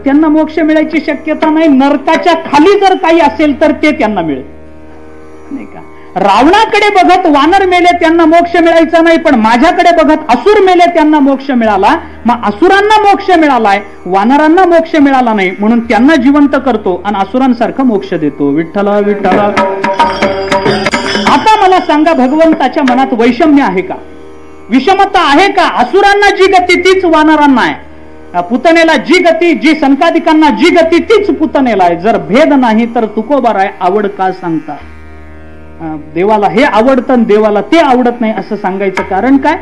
त्यांना मोक्ष मिळायची शक्यता नाही. नरकाच्या खाली जर काही असेल तर ते त्यांना मिळेल, नाही का? रावणाकडे बघत वानर मेले, त्यांना मोक्ष मिळायचा नाही, पण माझ्याकडे बघत असुर मेले, त्यांना मोक्ष मिळाला. मग असुरांना मोक्ष मिळालाय, वानरांना मोक्ष मिळाला नाही, म्हणून त्यांना जिवंत करतो आणि असुरांसारखा मोक्ष देतो. विठ्ठला विठ्ठला. आता मला सांगा, भगवंताच्या मनात वैषम्य आहे का? विषमता आहे का? असुरांना जी गती तीच वानरांना आहे, पुतनेला जी गती, जी संकादिकांना जी गती तीच पुतनेला आहे. जर भेद नाही तर तुकोबाराय आवड का सांगता? देवाला हे आवडतं, देवाला ते आवडत नाही असं सांगायचं कारण काय?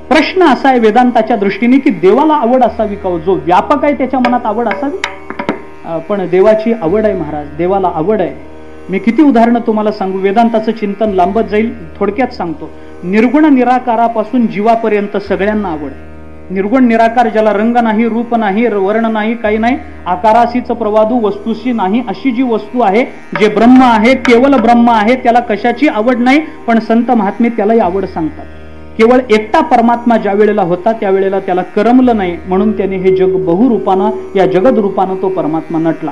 प्रश्न असा आहे वेदांताच्या दृष्टीने की देवाला आवड असावी का? जो व्यापक आहे त्याच्या मनात आवड असावी? पण देवाची आवड आहे महाराज, देवाला आवड आहे. मी किती उदाहरणं तुम्हाला सांगू, वेदांताचं चिंतन लांबत जाईल, थोडक्यात सांगतो. निर्गुण निराकारापासून जीवापर्यंत सगळ्यांना आवड आहे. निर्गुण निराकार, ज्याला रंग नाही, रूप नाही, वर्ण नाही, काही नाही, आकारासीच प्रवादू, वस्तूशी नाही, अशी जी वस्तू आहे, जे ब्रह्म आहे, केवळ ब्रह्म आहे, त्याला कशाची आवड नाही. पण संत महात्मे त्यालाही आवड सांगतात. केवळ एकटा परमात्मा ज्या वेळेला होता त्यावेळेला त्याला करमलं नाही, म्हणून त्याने हे जग बहुरूपानं, या जगद रूपानं तो परमात्मा नटला.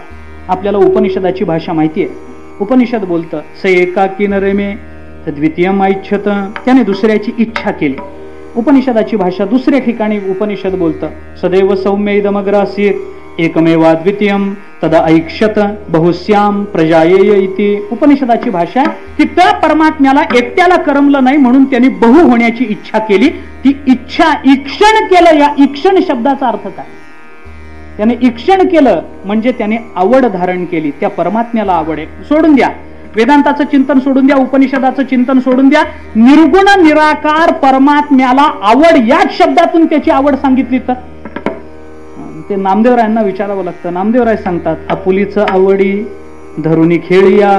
आपल्याला उपनिषदाची भाषा माहिती आहे. उपनिषद बोलतं, स एकाकी नरेमे तद्वितीयम ऐच्छत, त्याने दुसऱ्याची इच्छा केली. उपनिषदाची भाषा दुसऱ्या ठिकाणी उपनिषद बोलतं, सदैव सौम्य इदमग्रासीत एकमेवाद्वितीयम तदा ऐक्षत बहुश्याम प्रजायेय इति. उपनिषदाची भाषा की त्या परमात्म्याला एकट्याला करमलं नाही म्हणून त्यांनी बहु होण्याची इच्छा केली. ती इच्छा ईक्षण केलं. या ईक्षण शब्दाचा अर्थ काय? त्याने ईक्षण केलं म्हणजे त्याने आवड धारण केली. त्या परमात्म्याला आवड आहे. सोडून द्या वेदांताचं चिंतन, सोडून द्या उपनिषदाचं चिंतन, सोडून द्या. निर्गुण निराकार परमात्म्याला आवड, याच शब्दातून त्याची आवड सांगितली तर ते नामदेवरायांना विचारावं लागतं. नामदेवराय सांगतात, आपुलीचं आवडी धरुनी खेळिया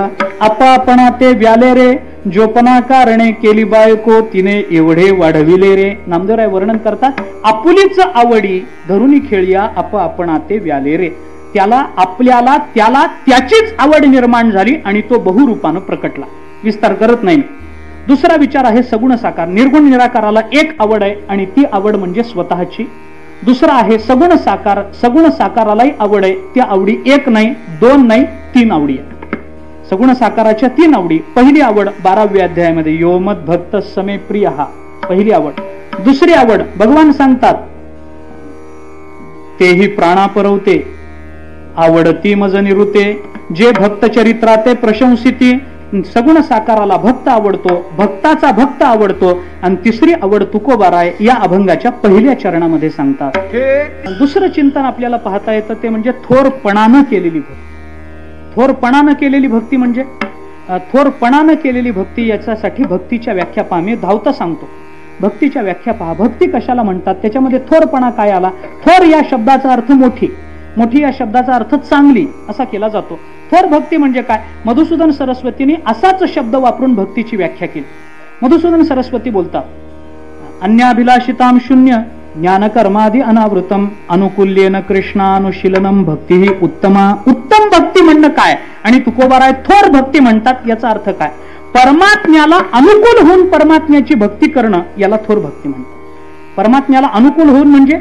आपापणा ते व्याले रे, जोपना कारणे केली बायको तिने एवढे वाढविले रे. नामदेवराय वर्णन करतात, आपुलीचं आवडी धरुनी खेळिया आपणा ते व्याले रे. त्याला आपल्याला त्याला त्याचीच आवड निर्माण झाली आणि तो बहुरूपानं प्रकटला. विस्तार करत नाही. दुसरा विचार आहे सगुण साकार. निर्गुण निराकाराला एक आवड आहे आणि ती आवड म्हणजे स्वतःची. दुसरा आहे सगुण साकार. सगुण साकारालाही आवड आहे. त्या आवडी एक नाही, दोन नाही, तीन आवडी आहे. सगुण साकाराच्या तीन आवडी. पहिली आवड 12व्या अध्यायामध्ये, योमद भक्त समे प्रिय, हा पहिली आवड. दुसरी आवड भगवान सांगतात, तेही प्राणा परवते आवडती मज निरुते, जे भक्त चरित्राते प्रशंसिती. सगुण साकाराला भक्त आवडतो, भक्ताचा भक्त आवडतो. आणि तिसरी आवड तुकोबाराय या अभंगाच्या पहिल्या चरणामध्ये सांगतात. दुसरं चिंतन आपल्याला पाहता येतं ते म्हणजे थोरपणानं केलेली भक्ती. थोरपणानं केलेली भक्ती म्हणजे थोरपणानं केलेली भक्ती. याच्यासाठी भक्तीच्या व्याख्या पहा. मी धावता सांगतो, भक्तीच्या व्याख्या पहा. भक्ती कशाला म्हणतात, त्याच्यामध्ये थोरपणा काय आला? थोर या शब्दाचा अर्थ मोठी, मोठी या शब्दाचा अर्थ चांगली असा केला जातो. थोर भक्ती म्हणजे काय? मधुसूदन सरस्वतीने असाच शब्द वापरून भक्तीची व्याख्या केली. मधुसूदन सरस्वती बोलतात, अन्याभिलाषिताम शून्य ज्ञानकर्मादि अनावृतम अनुकूल्येन कृष्णानुशीलनम भक्ती उत्तमा. उत्तम भक्ती म्हणणं काय आणि तुकोबाराय थोर भक्ती म्हणतात याचा अर्थ काय? परमात्म्याला अनुकूल होऊन परमात्म्याची भक्ती करणं याला थोर भक्ती म्हणतात. परमात्म्याला अनुकूल होऊन म्हणजे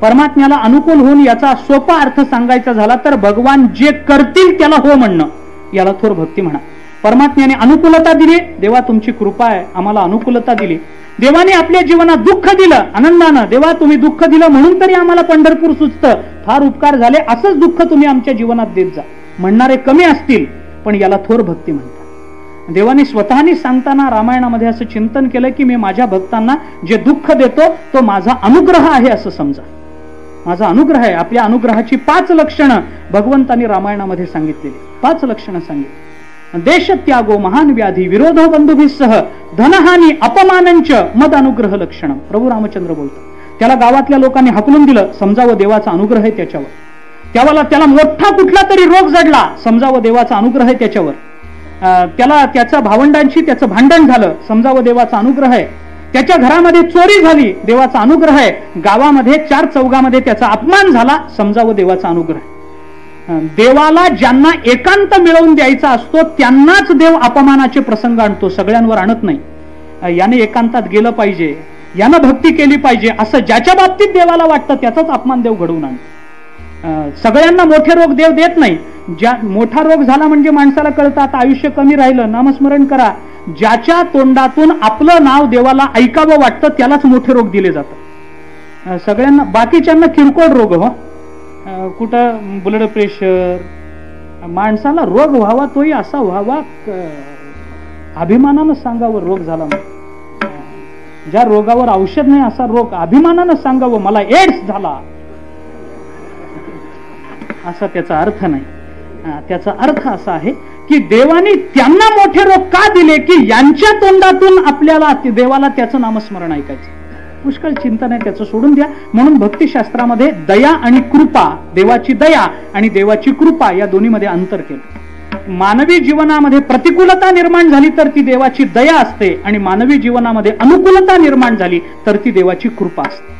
परमात्म्याला अनुकूल होऊन याचा सोपा अर्थ सांगायचा झाला तर भगवान जे करतील त्याला हो म्हणणं याला थोर भक्ती म्हणा. परमात्म्याने अनुकूलता दिली, देवा तुमची कृपा आहे, आम्हाला अनुकूलता दिली. देवाने आपल्या जीवनात दुःख दिलं आनंदानं, देवा तुम्ही दुःख दिलं म्हणून तरी आम्हाला पंढरपूर सुचतं, फार उपकार झाले, असंच दुःख तुम्ही आमच्या जीवनात देत जा म्हणणारे कमी असतील, पण याला थोर भक्ती म्हणतात. देवाने स्वतःनी सांगताना रामायणामध्ये असं चिंतन केलं की मी माझ्या भक्तांना जे दुःख देतो तो माझा अनुग्रह आहे असं समजा, माझा अनुग्रह आहे. आपल्या अनुग्रहाची 5 लक्षणं भगवंतांनी रामायणामध्ये सांगितलेली, 5 लक्षणं सांगितली. देश त्यागो महान व्याधी विरोधो बंधुभिस्सह धनहानी अपमानंच मद अनुग्रह लक्षण. प्रभू रामचंद्र बोलतात. त्याला गावातल्या लोकांनी हाकलून दिलं, समजावं देवाचा अनुग्रह आहे त्याच्यावर. त्याला मोठा कुठला तरी रोग जडला, समजावं देवाचा अनुग्रह आहे त्याच्यावर. त्याला त्याच्या भावंडांशी त्याचं भांडण झालं, समजावं देवाचा अनुग्रह आहे. त्याच्या घरामध्ये चोरी झाली, देवाचा अनुग्रह आहे. गावामध्ये 4 चौघामध्ये त्याचा अपमान झाला, समजावं देवाचा अनुग्रह आहे. देवाला ज्यांना एकांत मिळवून द्यायचा असतो त्यांनाच देव अपमानाचे प्रसंग आणतो, सगळ्यांवर आणत नाही. याने एकांतात गेलं पाहिजे, यानं भक्ती केली पाहिजे असं ज्याच्या बाबतीत देवाला वाटतं त्याचाच अपमान देव घडवून आणतो. सगळ्यांना मोठे रोग देव देत नाही. ज्या मोठा रोग झाला म्हणजे माणसाला कळतं आता आयुष्य कमी राहिलं, नामस्मरण करा. ज्याच्या तोंडातून आपलं नाव देवाला ऐकावं वाटतं त्यालाच मोठे रोग दिले जातात. सगळ्यांना बाकीच्यांना किरकोळ रोग, हो कुठं ब्लड प्रेशर, माणसाला रोग व्हावा तोही असा व्हावा अभिमानानं सांगावं रोग झाला, ज्या रोगावर औषध नाही असा रोग अभिमानानं सांगावं मला एड्स झाला, असा त्याचा अर्थ नाही. त्याचा अर्थ असा आहे की देवाने त्यांना मोठे रोग का दिले की यांच्या तोंडातून आपल्याला देवाला त्याचं नामस्मरण ऐकायचं. पुष्कळ चिंतन आहे त्याचं, सोडून द्या. म्हणून भक्तिशास्त्रामध्ये दया आणि कृपा, देवाची दया आणि देवाची कृपा या दोन्हीमध्ये अंतर केलं. मानवी जीवनामध्ये प्रतिकूलता निर्माण झाली तर ती देवाची दया असते आणि मानवी जीवनामध्ये अनुकूलता निर्माण झाली तर ती देवाची कृपा असते.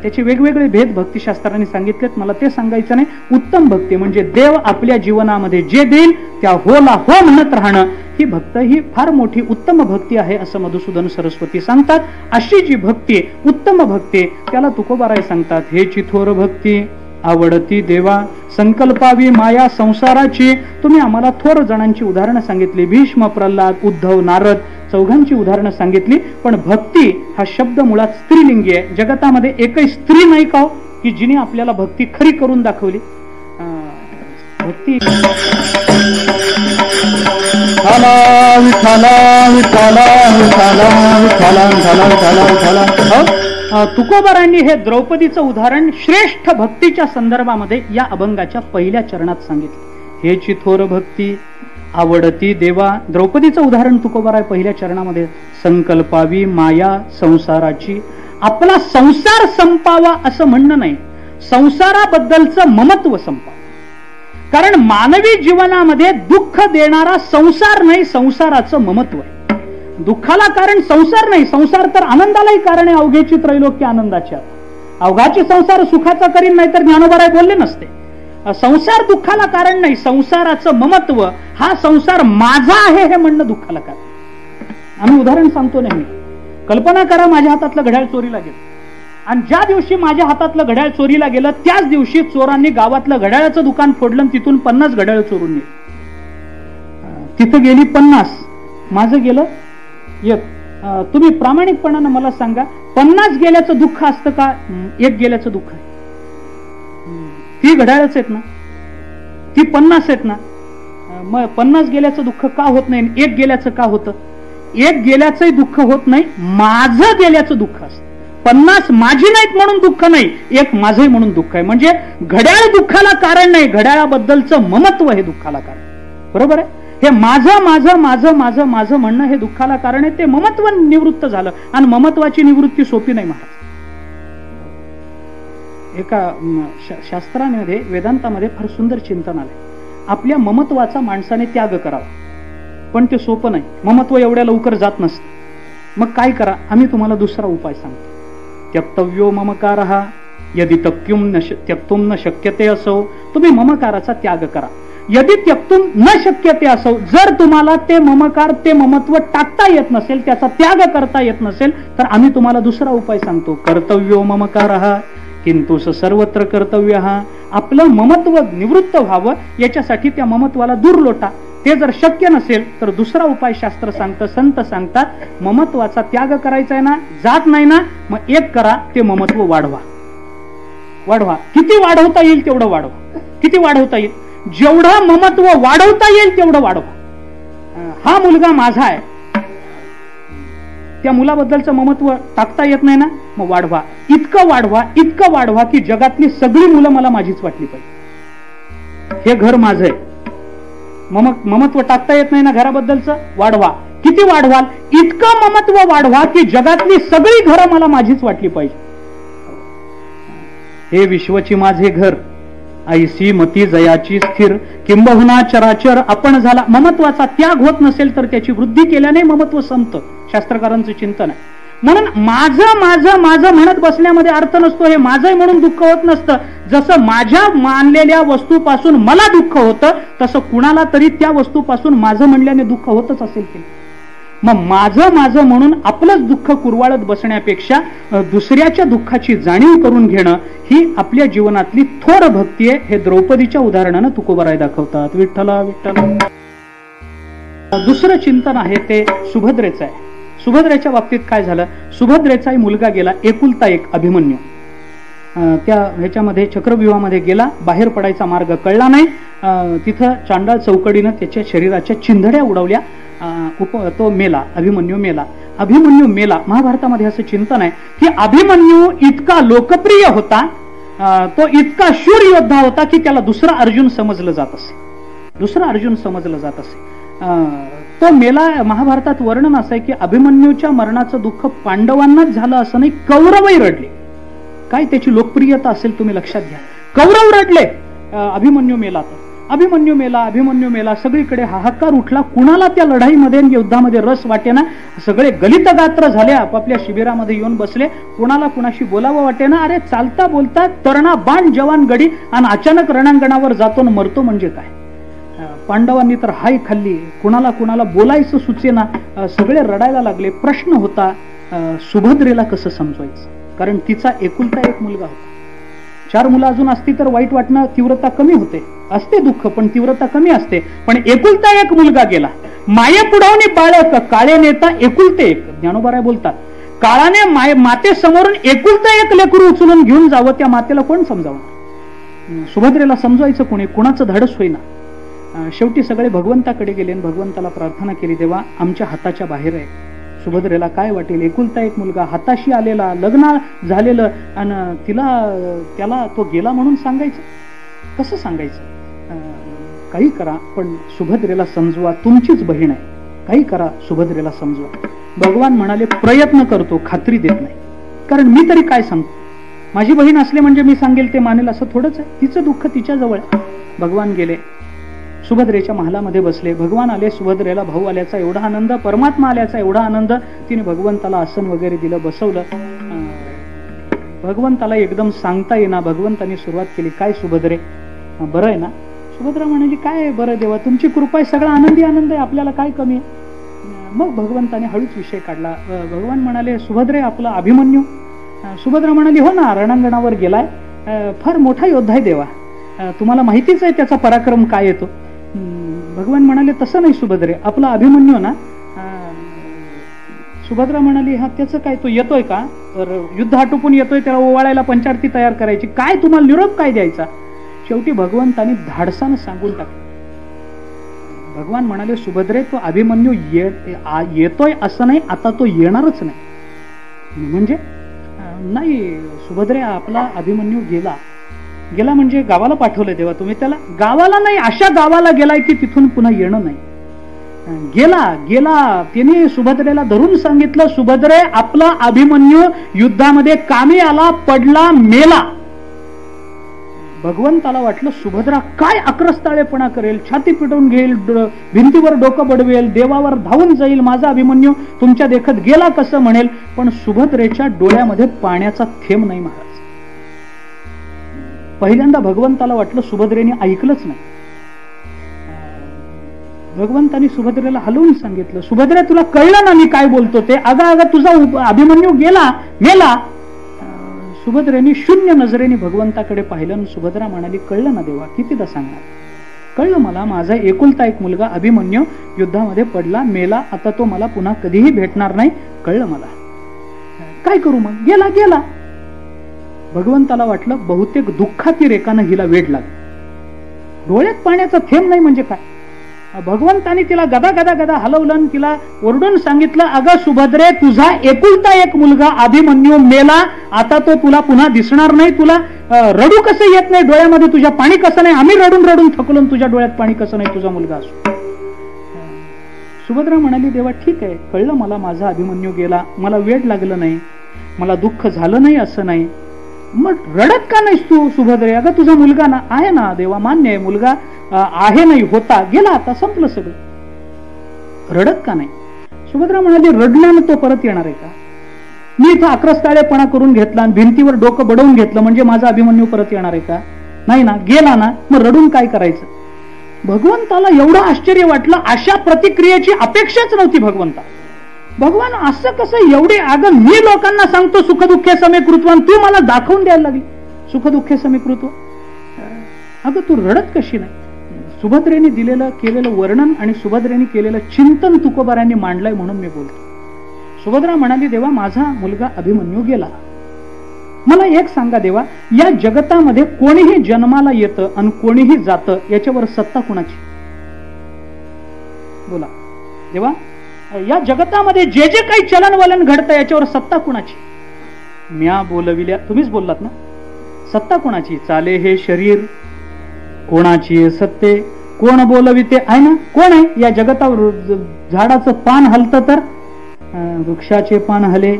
त्याचे वेगवेगळे भेद भक्तिशास्त्रांनी सांगितलेत, मला ते सांगायचं नाही. उत्तम भक्ती म्हणजे देव आपल्या जीवनामध्ये जे देईल त्या होला हो म्हणत राहणं, ही भक्त ही फार मोठी उत्तम भक्ती आहे असं मधुसूदन सरस्वती सांगतात. अशी जी भक्ती उत्तम भक्ती त्याला तुकोबाराय सांगतात. हे चिथोर भक्ती आवडती देवा संकल्पावी माया संसाराची. तुम्ही आम्हाला थोर जणांची उदाहरणं सांगितली, भीष्म, प्रल्हाद, उद्धव, नारद, चौघांची उदाहरणं सांगितली. पण भक्ती हा शब्द मुळात स्त्रीलिंगी आहे. जगतामध्ये एकही स्त्री नाही का की जिने आपल्याला भक्ती खरी करून दाखवली. भक्ती तुकोबारांनी हे द्रौपदीचं उदाहरण श्रेष्ठ भक्तीच्या संदर्भामध्ये या अभंगाच्या पहिल्या चरणात सांगितले. हे चिथोर भक्ती आवडती देवा. द्रौपदीचं उदाहरण तुकोबाराय पहिल्या चरणामध्ये संकल्पावी माया संसाराची. आपला संसार संपावा असं म्हणणं नाही, संसाराबद्दलचं ममत्व संपावं. कारण मानवी जीवनामध्ये दुःख देणारा संसार नाही, संसाराचं ममत्व आहे. दुःखाला कारण संसार नाही, संसार तर आनंदालाही कारण आहे. अवघेची त्रैलोक्य आनंदाच्या, अवघाचे संसार सुखाचा करीन नाही तर ज्ञानोबाराय बोलले नसते. संसार दुःखाला कारण नाही, संसाराचं ममत्व, हा संसार माझा आहे हे म्हणणं दुःखाला कारण. आम्ही उदाहरण सांगतो नेहमी. कल्पना करा माझ्या हातातलं घड्याळ चोरीला गेलं आणि ज्या दिवशी माझ्या हातातलं घड्याळ चोरीला गेलं त्याच दिवशी चोरांनी गावातलं घड्याळाचं दुकान फोडलं, तिथून 50 घड्याळ चोरून नेली. तिथं गेली 50, माझं गेलं 1. तुम्ही प्रामाणिकपणानं मला सांगा, 50 गेल्याचं दुःख असतं का 1 गेल्याचं दुःख आहे? ती घड्याळच आहेत ना, ती 50 आहेत ना. मग 50 गेल्याचं दुःख का होत नाही, 1 गेल्याचं का होतं? 1 गेल्याचंही दुःख होत नाही, माझं गेल्याचं दुःख असतं. 50 माझी नाहीत म्हणून दुःख नाही, 1 माझंही म्हणून दुःख आहे. म्हणजे घड्याळ दुःखाला कारण नाही, घड्याळाबद्दलचं ममत्व हे दुःखाला कारण. बरोबर आहे. हे माझं माझं माझं माझं माझं म्हणणं हे दुःखाला कारण आहे. ते ममत्व निवृत्त झालं आणि ममत्वाची निवृत्ती सोपी नाही महाराज. एका शास्त्रामध्ये वेदांतामध्ये फार सुंदर चिंतन आलंय. आपल्या ममत्वाचा माणसाने त्याग करावा, पण ते सोपं नाही. ममत्व एवढ्या लवकर जात नसतं. मग काय करा, आम्ही तुम्हाला दुसरा उपाय सांगतो. त्यक्तव्यो ममकारः यदि त्यक्तुम न शक्यते असो. तुम्ही ममकाराचा त्याग करा. यदि त्यक्तुम न शक्यते असो, जर तुम्हाला ते ममकार ते ममत्व टाकता येत नसेल, त्याचा त्याग करता येत नसेल, तर आम्ही तुम्हाला दुसरा उपाय सांगतो. कर्तव्यो ममकारः किंतु सर्वत्र कर्तव्य. आपलं ममत्व निवृत्त व्हावं याच्यासाठी त्या ममत्वाला दूर लोटा. ते जर शक्य नसेल तर दुसरा उपाय शास्त्र सांगतं, संत सांगतात. ममत्वाचा त्याग करायचा आहे ना, जात नाही ना, मग एक करा, ते ममत्व वाढवा. वाढवा, किती वाढवता येईल तेवढं वाढवा. किती वाढवता येईल, जेवढं ममत्व वाढवता येईल तेवढं वाढवा. हा मुलगा माझा आहे, त्या मुलाबद्दलचं ममत्व टाकता येत नाही ना, मग वाढवा. इतकं वाढवा, इतकं वाढवा की जगातली सगळी मुलं मला माझीच वाटली पाहिजे. हे घर माझं आहे, ममत्व टाकता येत नाही ना घराबद्दलचं, वाढवा. किती वाढवाल, इतकं ममत्व वाढवा की जगातली सगळी घरं मला माझीच वाटली पाहिजे. हे विश्वची माझे घर, ऐसी मती जयाची स्थिर, किंबहुना चराचर आपण झाला. ममत्वाचा त्याग होत नसेल तर त्याची वृद्धी केल्याने ममत्व संपतं, शास्त्रकारांचं चिंतन आहे. म्हणून माझं माझं माझं म्हणत बसण्यामध्ये अर्थ नसतो. हे माझं म्हणून दुःख होत नसतं. जसं माझ्या मानलेल्या वस्तूपासून मला दुःख होतं, तसं कुणाला तरी त्या वस्तूपासून माझं म्हणल्याने दुःख होतच असेल की. मग माझं माझं म्हणून आपलंच दुःख कुरवाळत बसण्यापेक्षा दुसऱ्याच्या दुःखाची जाणीव करून घेणं ही आपल्या जीवनातली थोर भक्ती आहे. हे द्रौपदीच्या उदाहरणानं तुकोबाराय दाखवतात. विठ्ठला विठ्ठला. दुसरं चिंतन आहे ते सुभद्रेचं आहे. सुभद्रेच्या बाबतीत काय झालं, सुभद्रेचाही मुलगा गेला, एकुलता एक अभिमन्यू. त्या ह्याच्यामध्ये चक्रव्यूहामध्ये गेला, बाहेर पडायचा मार्ग कळला नाही. तिथं चांडाळ चौकडीनं त्याच्या शरीराच्या चिंधड्या उडवल्या. तो मेला, अभिमन्यू मेला. अभिमन्यू मेला. महाभारतामध्ये असं चिंतन आहे की अभिमन्यू इतका लोकप्रिय होता, तो इतका शूर योद्धा होता की त्याला दुसरा अर्जुन समजलं जात असे. दुसरा अर्जुन समजलं जात असे. तो मेला. महाभारतात वर्णन असं आहे की अभिमन्यूच्या मरणाचं दुःख पांडवांनाच झालं असं नाही, कौरवही रडले. काय त्याची लोकप्रियता असेल तुम्ही लक्षात घ्या. कौरव रडले अभिमन्यू मेला. तर अभिमन्यू मेला, अभिमन्यू मेला. सगळीकडे हाहाकार उठला. कुणाला त्या लढाईमध्ये युद्धामध्ये रस वाटेना. सगळे गलित गात्र झाले, आपापल्या शिबिरामध्ये येऊन बसले. कुणाला कुणाशी बोलावं वाटेना. अरे चालता बोलता तरणा बाण जवान गडी आणि अचानक रणांगणावर जातो न मरतो म्हणजे काय. पांडवांनी तर हाय खाल्ली. कुणाला कुणाला बोलायचं सुचेना. सगळे रडायला लागले. प्रश्न होता सुभद्रेला कसं समजवायचं, कारण तिचा एकुलता एक मुलगा होता. 4 मुलं अजून असती तर वाईट वाटणं तीव्रता कमी होते, असते दुःख पण तीव्रता कमी असते. पण एकुलता एक मुलगा गेला. माये पुढावणी बाळक काळे नेता एकुलते एक. ज्ञानोबाराय बोलतात, काळाने माते समोरून एकुलता एक लेकरू उचलून घेऊन जावं, त्या मातेला कोण समजावं. सुभद्रेला समजवायचं कोणी, कुणाचं धाडस होईना. शेवटी सगळे भगवंताकडे गेले आणि भगवंताला प्रार्थना केली, देवा आमच्या हाताच्या बाहेर आहे. सुभद्रेला काय वाटेल, एकुलता एक मुलगा हाताशी आलेला, लग्न झालेलं, आणि त्याला तो गेला म्हणून सांगायचं, कसं सांगायचं. काही करा पण सुभद्रेला समजवा, तुमचीच बहीण आहे, काही करा सुभद्रेला समजवा. भगवान म्हणाले प्रयत्न करतो, खात्री देत नाही. कारण मी तरी काय सांगतो, माझी बहीण असले म्हणजे मी सांगेल ते मानेल असं थोडंच आहे. तिचं दुःख तिच्या जवळ. भगवान गेले, सुभद्रेच्या महालामध्ये बसले. भगवान आले, सुभद्रेला भाऊ आल्याचा एवढा आनंद, परमात्मा आल्याचा एवढा आनंद. तिने भगवंताला आसन वगैरे दिलं, बसवलं. भगवंताला एकदम सांगता येईना. भगवंतानी सुरुवात केली, काय सुभद्रे बरं आहे ना. सुभद्रा म्हणाली, काय बरं देवा, तुमची कृपा आहे, सगळा आनंदी आनंद आहे, आपल्याला काय कमी आहे. मग भगवंताने हळूच विषय काढला. भगवान म्हणाले, सुभद्रे आपला अभिमन्यू. सुभद्रा म्हणाली, हो ना, रणांगणावर गेलाय, फार मोठा योद्धा आहे देवा, तुम्हाला माहितीच आहे त्याचा पराक्रम काय येतो. भगवान म्हणाले, तसं नाही सुभद्रे, आपला अभिमन्यू ना. सुभद्रा म्हणाली, हा त्याचं काय, तो येतोय का, तर युद्ध आटोपून येतोय, त्याला ओवाळायला पंचारती तयार करायची, काय तुम्हाला निरोप काय द्यायचा. शेवटी भगवंतानी धाडसानं सांगून टाकलं. भगवान म्हणाले, सुभद्रे तो अभिमन्यू येतोय असं नाही, आता तो येणारच नाही. म्हणजे नाही सुभद्रे, आपला अभिमन्यू गेला म्हणजे गावाला पाठवलंय तेव्हा तुम्ही त्याला. गावाला नाही, अशा गावाला गेलाय की तिथून पुन्हा येणं नाही. गेला त्याने सुभद्रेला धरून सांगितलं, सुभद्रे आपला अभिमन्यू युद्धामध्ये कामी आला, पडला, मेला. भगवंताला वाटलं सुभद्रा काय आक्रस्ताळेपणा करेल, छाती पिटवून घेईल, भिंतीवर डोकं बडवेल, देवावर धावून जाईल, माझा अभिमन्यू तुमच्या देखत गेला कसं म्हणेल. पण सुभद्रेच्या डोळ्यामध्ये पाण्याचा थेंब नाही महाराज. पहिल्यांदा भगवंताला वाटलं सुभद्रेने ऐकलंच नाही. भगवंतानी सुभद्रेला हलवून सांगितलं, सुभद्रे तुला कळलं ना मी काय बोलतो ते? अगं तुझा अभिमन्यू गेला, मेला. सुभद्रेने शून्य नजरेने भगवंताकडे पाहिलं आणि सुभद्रा म्हणाली, कळलं ना देवा, कितीदा सांगणार? कळलं मला, माझा एकुलता एक मुलगा अभिमन्यू युद्धामध्ये पडला, मेला, आता तो मला पुन्हा कधीही भेटणार नाही, कळलं मला, काय करू मग? गेला गेला. भगवंताला वाटलं बहुतेक दुःखाती रेखानं हिला वेड लागली, डोळ्यात पाण्याचा थेंब नाही म्हणजे काय. भगवंतानी तिला गदा गदा गदा हलवलं, तिला ओरडून सांगितलं, अगं सुभद्रे, तुझा एकुलता एक मुलगा अभिमन्यू मेला, आता तो तुला पुन्हा दिसणार नाही, तुला रडू कसं येत नाही, डोळ्यामध्ये तुझ्या पाणी कसं नाही? आम्ही रडून रडून थकलो, तुझ्या डोळ्यात पाणी कसं नाही? तुझा मुलगा असो. सुभद्रा म्हणाली, देवा ठीक आहे, कळलं मला, माझा अभिमन्यू गेला, मला वेड लागलं नाही, मला दुःख झालं नाही असं नाही, मग रडत का नाहीस तू सुभद्रे? अगं तुझा मुलगा ना आहे ना देवा, मान्य आहे, मुलगा आहे, नाही होता, गेला, आता संपलं सगळं, रडत का नाही? सुभद्रा म्हणाली, रडण्यानं तो परत येणार आहे का? मी इथं आक्रस्ताळेपणा करून घेतला आणि भिंतीवर डोकं बडवून घेतलं म्हणजे माझा अभिमन्यू परत येणार आहे का? नाही ना, गेला ना, मग रडून काय करायचं? भगवंताला एवढं आश्चर्य वाटलं, अशा प्रतिक्रियेची अपेक्षाच नव्हती भगवंता. भगवान असं कसं एवढे? अगं मी लोकांना सांगतो सुखदुःखे समीकृत्व, तू मला दाखवून द्यायला लागली सुखदुःखे समीकृत्व. अगं तू रडत कशी नाही? सुभद्रेने दिलेलं केलेलं वर्णन आणि सुभद्रेने केलेलं चिंतन तुकोबारांनी मांडलंय म्हणून मी बोलतो. सुभद्रा म्हणाली, देवा माझा मुलगा अभिमन्यू गेला, मला एक सांगा देवा, या जगतामध्ये कोणीही जन्माला येतं आणि कोणीही जातं, याच्यावर सत्ता कुणाची? बोला देवा, या जगतामध्ये जे जे काही चलनवलन घडतं याच्यावर सत्ता कुणाची? म्या बोलविल्या, तुम्हीच बोललात ना, सत्ता कुणाची? चाले हे शरीर कोणाची सत्ते, कोण बोलविते आहे ना? कोण आहे या जगतावर? झाडाचं पान हलतं तर वृक्षाचे पान हले,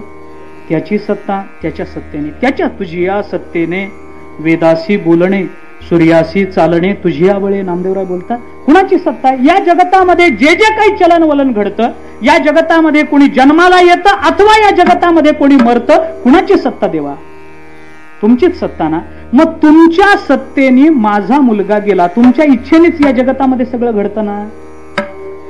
त्याची सत्ता, त्याच्या सत्तेने, त्याच्या तुझिया सत्तेने वेदासी बोलणे, सूर्यासी चालणे, तुझिया बळे, नामदेवराय बोलतात. कुणाची सत्ता आहे या जगतामध्ये? जे जे काही चलनवलन घडतं या जगतामध्ये, कोणी जन्माला येतं अथवा या जगतामध्ये कोणी मरतं, कुणाची सत्ता देवा? तुमचीच सत्ता ना. मग तुमच्या सत्तेने माझा मुलगा गेला, तुमच्या इच्छेनेच या जगतामध्ये सगळं घडतं ना,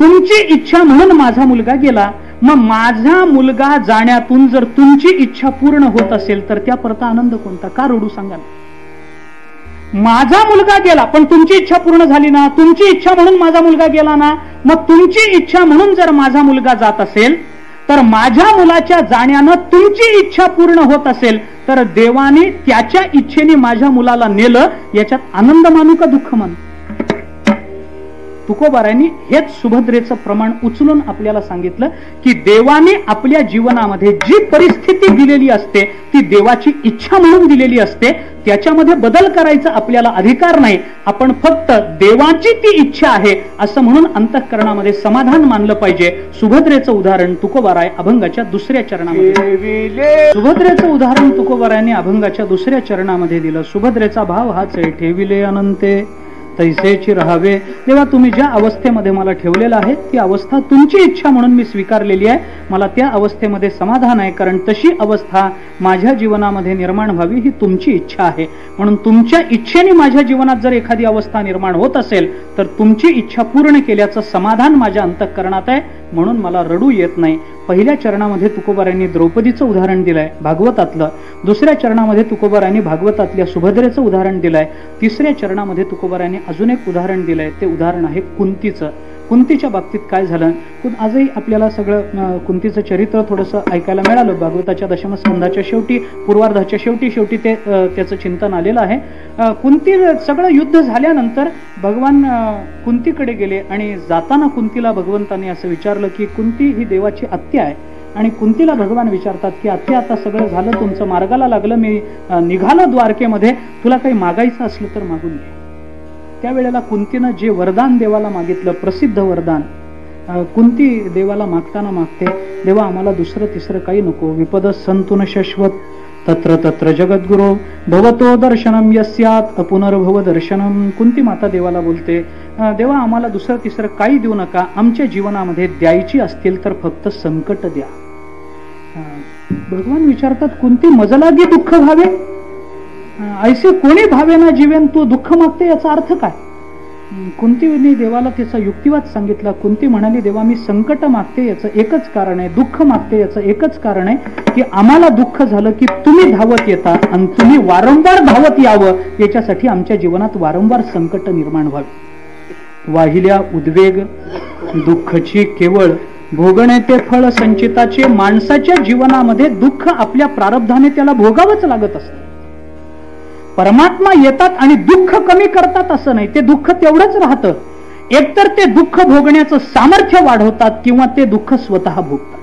तुमची इच्छा म्हणून माझा मुलगा गेला. मग माझा मुलगा जाण्यातून जर तुमची इच्छा पूर्ण होत असेल तर त्या परता आनंद कोणता? का रडू सांगा? माझा मुलगा गेला पण तुमची इच्छा पूर्ण झाली ना, तुमची इच्छा म्हणून माझा मुलगा गेला ना. मग तुमची इच्छा म्हणून जर माझा मुलगा जात असेल तर माझ्या मुलाच्या जाण्यानं तुमची इच्छा पूर्ण होत असेल तर देवाने त्याच्या इच्छेने माझ्या मुलाला नेलं, याच्यात आनंद मानू का दुःख मानू? तुकोबारायांनी हेच सुभद्रेचं प्रमाण उचलून आपल्याला सांगितलं की देवाने आपल्या जीवनामध्ये जी परिस्थिती दिलेली असते ती देवाची इच्छा म्हणून दिलेली असते, त्याच्यामध्ये बदल करायचा आपल्याला अधिकार नाही. आपण फक्त देवाची ती इच्छा आहे असं म्हणून अंतःकरणामध्ये समाधान मानलं पाहिजे. सुभद्रेचं उदाहरण तुकोबाराय अभंगाच्या दुसऱ्या चरणामध्ये, सुभद्रेचं उदाहरण तुकोबारायांनी अभंगाच्या दुसऱ्या चरणामध्ये दिलं. सुभद्रेचा भाव हाच आहे, ठेविले अनंते तैसेची राहावे. तेव्हा तुम्ही ज्या अवस्थेमध्ये मला ठेवलेलं आहे ती अवस्था तुमची इच्छा म्हणून मी स्वीकारलेली आहे, मला त्या अवस्थेमध्ये समाधान आहे, कारण तशी अवस्था माझ्या जीवनामध्ये निर्माण व्हावी ही तुमची इच्छा आहे. म्हणून तुमच्या इच्छेने माझ्या जीवनात जर एखादी अवस्था निर्माण होत असेल तर तुमची इच्छा पूर्ण केल्याचं समाधान माझ्या अंतःकरणात आहे, म्हणून मला रडू येत नाही. पहिल्या चरणामध्ये तुकोबारायांनी द्रौपदीचं उदाहरण दिलंय भागवतातलं, दुसऱ्या चरणामध्ये तुकोबारायांनी भागवतातल्या सुभद्रेचं उदाहरण दिलंय, तिसऱ्या चरणामध्ये तुकोबारायांनी अजून एक उदाहरण दिलंय, ते उदाहरण आहे कुंतीचं. कुंतीच्या बाबतीत काय झालं, आजही आपल्याला सगळं कुंतीचं चरित्र थोडंसं ऐकायला मिळालं. भागवताच्या दशमस्कंधाच्या शेवटी, पूर्वार्धाच्या शेवटी ते त्याचं चिंतन आलेलं आहे. कुंती सगळं युद्ध झाल्यानंतर भगवान कुंतीकडे गेले आणि जाताना कुंतीला भगवंताने असं विचारलं की कुंती ही देवाची आत्या आहे. आणि कुंतीला भगवान विचारतात की आत्या आता सगळं झालं, तुमचं मार्गाला लागलं, मी निघालो द्वारकेमध्ये, तुला काही मागायचं असलं तर मागून घे. त्यावेळेला कुंतीनं जे वरदान देवाला मागितलं, प्रसिद्ध वरदान, कुंती देवाला मागताना मागते, देवा आम्हाला दुसरं तिसरं काही नको, विपद संतुन शश्वत तत्र तत्र जगद्गुरो भवतो दर्शनम यस्यात अपुनर्भव दर्शनम. कुंती माता देवाला बोलते, देवा आम्हाला दुसरं तिसरं काही देऊ नका, आमच्या जीवनामध्ये द्यायची असतील तर फक्त संकट द्या. भगवान विचारतात, कुंती मजलागी दुःख भावे, ऐसे कोणी भावे ना जीवेन, तू दुःख मागते याचा अर्थ काय? कुंतीने देवाला त्याचा युक्तिवाद सांगितला. कुंती म्हणाली, देवा मी संकट मागते याचं एकच कारण आहे, दुःख मागते याचं एकच कारण आहे की आम्हाला दुःख झालं की तुम्ही धावत येता आणि तुम्ही वारंवार धावत यावं याच्यासाठी आमच्या जीवनात वारंवार संकट निर्माण व्हावे. वाहिल्या उद्वेग दुःखची केवळ भोगणे ते फळ संचिताचे. माणसाच्या जीवनामध्ये दुःख आपल्या प्रारब्धाने त्याला भोगावंच लागत असतं. परमात्मा येतात आणि दुःख कमी करतात असं नाही, ते दुःख तेवढंच राहतं. एकतर ते दुःख भोगण्याचं सामर्थ्य वाढवतात किंवा ते दुःख स्वतः भोगतात.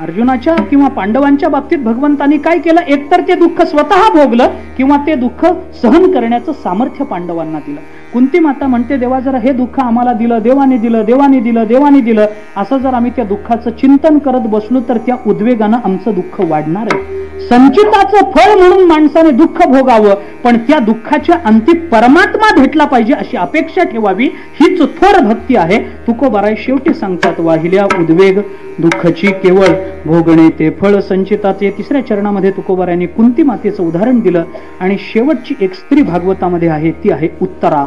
अर्जुनाच्या किंवा पांडवांच्या बाबतीत भगवंतांनी काय केलं, एकतर ते दुःख स्वतः भोगलं किंवा ते दुःख सहन करण्याचं सामर्थ्य पांडवांना दिलं. कुंती माता म्हणते, देवा जर हे दुःख आम्हाला दिलं, देवाने दिलं, देवाने दिलं, देवाने दिलं, असं जर आम्ही त्या दुःखाचं चिंतन करत बसलो तर त्या उद्वेगानं आमचं दुःख वाढणार आहे. संचिताचं फळ म्हणून माणसाने दुःख भोगावं, पण त्या दुःखाच्या अंती परमात्मा भेटला पाहिजे अशी अपेक्षा ठेवावी. हीच थोर भक्ती आहे. तुकोबाराय शेवटी सांगतात, वाहिल्या उद्वेग दुःखची केवळ भोगणे ते फळ संचिताचे. तिसऱ्या चरणामध्ये तुकोबारायांनी कुंती मातेचं उदाहरण दिलं. आणि शेवटची एक स्त्री भागवतामध्ये आहे, ती आहे उत्तरा.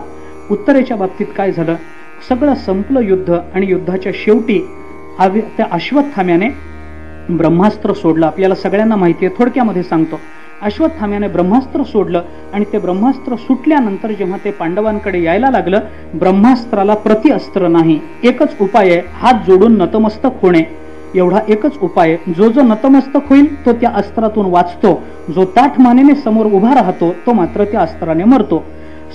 उत्तरेच्या बाबतीत काय झालं, सगळं संपलं युद्ध आणि युद्धाच्या शेवटी त्या अश्वत्थाम्याने ब्रह्मास्त्र सोडलं. आपल्याला सगळ्यांना माहिती आहे, थोडक्यामध्ये सांगतो. अश्वत्थाम्याने ब्रह्मास्त्र सोडलं आणि ते ब्रह्मास्त्र सुटल्यानंतर जेव्हा ते पांडवांकडे यायला लागलं, ब्रह्मास्त्राला प्रतिअस्त्र नाही, एकच उपाय आहे, हात जोडून नतमस्तक होणे. एवढा एकच उपाय आहे. जो जो नतमस्तक होईल तो त्या अस्त्रातून वाचतो, जो ताठ मानेने समोर उभा राहतो तो मात्र त्या अस्त्राने मरतो.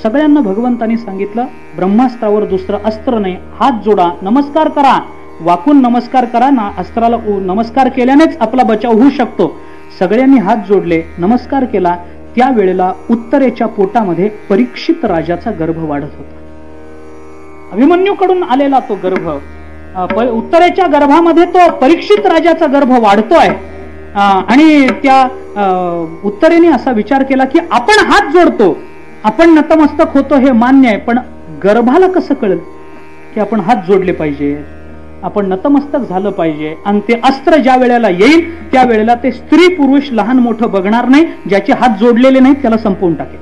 सगळ्यांना भगवंतांनी सांगितलं, ब्रह्मास्त्रावर दुसरं अस्त्र नाही, हात जोडा, नमस्कार करा, वाकून नमस्कार करा ना, अस्त्राला नमस्कार केल्यानेच आपला बचाव होऊ शकतो. सगळ्यांनी हात जोडले, नमस्कार केला. त्यावेळेला उत्तरेच्या पोटामध्ये परीक्षित राजाचा गर्भ वाढत होता. अभिमन्यूकडून आलेला तो गर्भ, उत्तरेच्या गर्भामध्ये तो परीक्षित राजाचा गर्भ वाढतोय. आणि त्या उत्तरेने असा विचार केला की आपण हात जोडतो, आपण नतमस्तक होतो हे मान्य आहे, पण गर्भाला कसं कळेल की आपण हात जोडले पाहिजे, आपण नतमस्तक झालं पाहिजे. आणि ते अस्त्र ज्या वेळेला येईल त्यावेळेला ते स्त्री पुरुष लहान मोठं बघणार नाही, ज्याचे हात जोडलेले नाहीत त्याला संपवून टाकेल.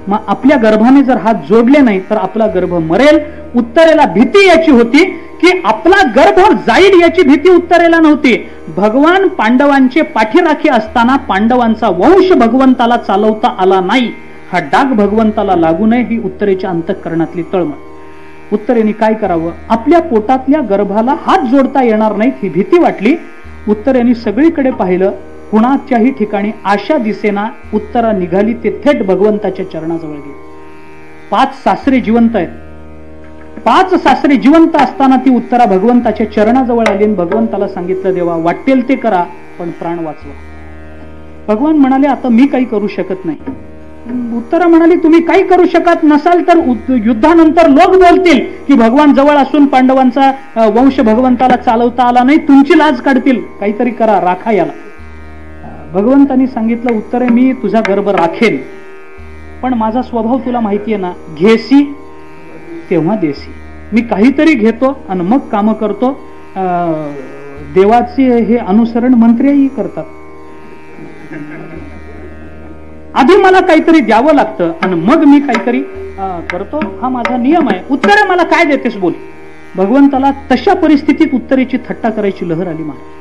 मग आपल्या गर्भाने जर हात जोडले नाही तर आपला गर्भ मरेल. उत्तरेला भीती याची होती की आपला गर्भ जाईल याची भीती उत्तरेला नव्हती. भगवान पांडवांचे पाठीराखी असताना पांडवांचा वंश भगवंताला चालवता आला नाही, हा डाग भगवंताला लागू नये ही उत्तरेच्या अंतःकरणातली तळमळ. उत्तरेने काय करावं, आपल्या पोटातल्या गर्भाला हात जोडता येणार नाहीत ही भीती वाटली. उत्तरेने सगळीकडे पाहिलं, कुणाच्याही ठिकाणी आशा दिसेना. उत्तरा निघाली ते थेट भगवंताच्या चरणाजवळ गेली. 5 सासरे जिवंत आहेत. 5 सासरे जिवंत असताना ती उत्तरा भगवंताच्या चरणाजवळ आली आणि भगवंताला सांगितलं, देवा वाटेल ते करा पण प्राण वाचवा. भगवान म्हणाले, आता मी काही करू शकत नाही. उत्तरा म्हणाली, तुम्ही काही करू शकत नसाल तर युद्धानंतर लोक बोलतील की भगवान जवळ असून पांडवांचा वंश भगवंताला चालवता आला नाही, तुमची लाज काढतील, काहीतरी करा, राखा याला. भगवंतांनी सांगितलं, उत्तरे मी तुझा गर्भ राखेन, पण माझा स्वभाव तुला माहिती आहे ना, घेसी तेव्हा देसी. मी काहीतरी घेतो आणि मग काम करतो. देवाचे हे अनुसरण मंत्रीही करतात. आधी मला काहीतरी द्यावं लागतं आणि मग मी काहीतरी करतो, हा माझा नियम आहे. उत्तरे मला काय देतेस बोल. भगवंताला तशा परिस्थितीत उत्तरेची थट्टा करायची लहर आली. महाराज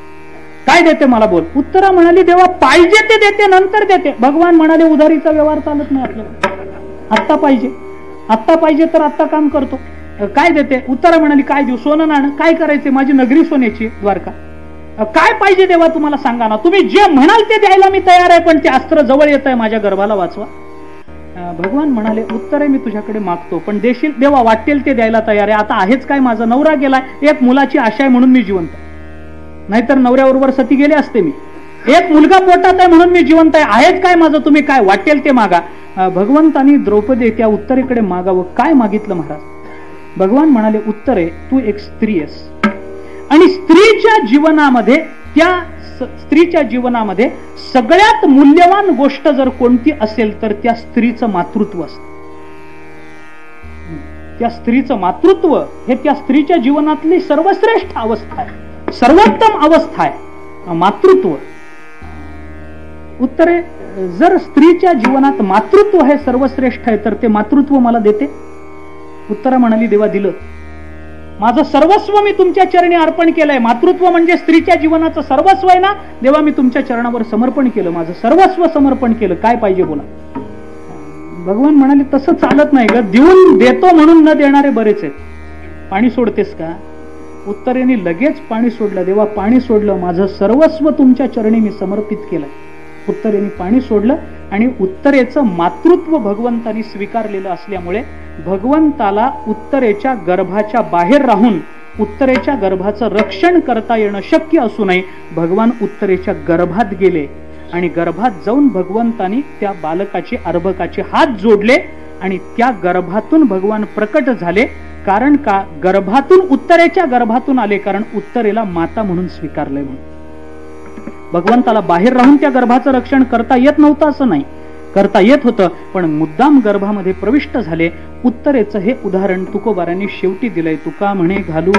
काय देते मला बोल. उत्तरा म्हणाली, देवा पाहिजे ते देते, नंतर देते. भगवान म्हणाले, उधारीचा व्यवहार चालत नाही आपल्याला, आत्ता पाहिजे, आत्ता पाहिजे तर आत्ता काम करतो. काय देते. उत्तरा म्हणाली, काय देऊ, सोनं नाणं. काय करायचे, माझी नगरी सोन्याची द्वारका. काय पाहिजे देवा तुम्हाला सांगा ना, तुम्ही जे म्हणाल ते द्यायला मी तयार आहे, पण ते अस्त्र जवळ येत आहे, माझ्या गर्भाला वाचवा. भगवान म्हणाले, उत्तरे मी तुझ्याकडे मागतो पण देशील. देवा वाटेल ते द्यायला तयार आहे. आता आहेच काय, माझा नवरा गेलाय, एक मुलाची आशा आहे म्हणून मी जिवंत आहे, नाहीतर नवऱ्याबरोबर सती गेले असते मी. एक मुलगा पोटात आहे म्हणून मी जिवंत आहे. आहेच काय माझं, तुम्ही काय वाटेल ते मागा. भगवंतांनी द्रौपदी त्या उत्तरेकडे मागावं. काय मागितलं महाराज. भगवान म्हणाले, उत्तरे तू एक स्त्री आहेस आणि स्त्रीच्या जीवनामध्ये सगळ्यात मूल्यवान गोष्ट जर कोणती असेल तर त्या स्त्रीचं मातृत्व असतं. त्या स्त्रीचं मातृत्व हे त्या स्त्रीच्या जीवनातली सर्वश्रेष्ठ अवस्था आहे, सर्वोत्तम अवस्था आहे मातृत्व. उत्तरे जर स्त्रीच्या जीवनात मातृत्व हे सर्वश्रेष्ठ आहे तर ते मातृत्व मला देते. उत्तरा म्हणाली, देवा दिलं, माझं सर्वस्व मी तुमच्या चरणी अर्पण केलंय. मातृत्व म्हणजे स्त्रीच्या जीवनाचं सर्वस्व आहे ना देवा, मी तुमच्या चरणावर समर्पण केलं, माझं सर्वस्व समर्पण केलं, काय पाहिजे बोला. भगवान म्हणाले, तसं चालत नाही ग, देऊन देतो म्हणून न देणारे बरेच आहेत. पाणी सोडतेस का? उत्तरेने लगेच पाणी सोडलं. देवा पाणी सोडलं, माझं सर्वस्व तुमच्या चरणी मी समर्पित केलं. उत्तरेने पाणी सोडलं आणि उत्तरेचं मातृत्व भगवंतानी स्वीकारलेलं असल्यामुळे भगवंताला उत्तरेच्या गर्भाच्या बाहेर राहून उत्तरेच्या गर्भाचं रक्षण करता येणं शक्य असूनही भगवान उत्तरेच्या गर्भात गेले आणि गर्भात जाऊन भगवंतानी त्या बालकाचे अर्भकाचे हात जोडले आणि त्या गर्भातून भगवान प्रकट झाले. कारण का? गर्भातून उत्तरेच्या गर्भातून आले, कारण उत्तरेला माता म्हणून स्वीकारलंय म्हणून. भगवंताला बाहेर राहून त्या गर्भाचं रक्षण करता येत नव्हतं असं नाही, करता येत होतं, पण मुद्दाम गर्भामध्ये प्रविष्ट झाले. उत्तरेचं हे उदाहरण तुकोबारांनी शेवटी दिलंय. तुका म्हणे घालू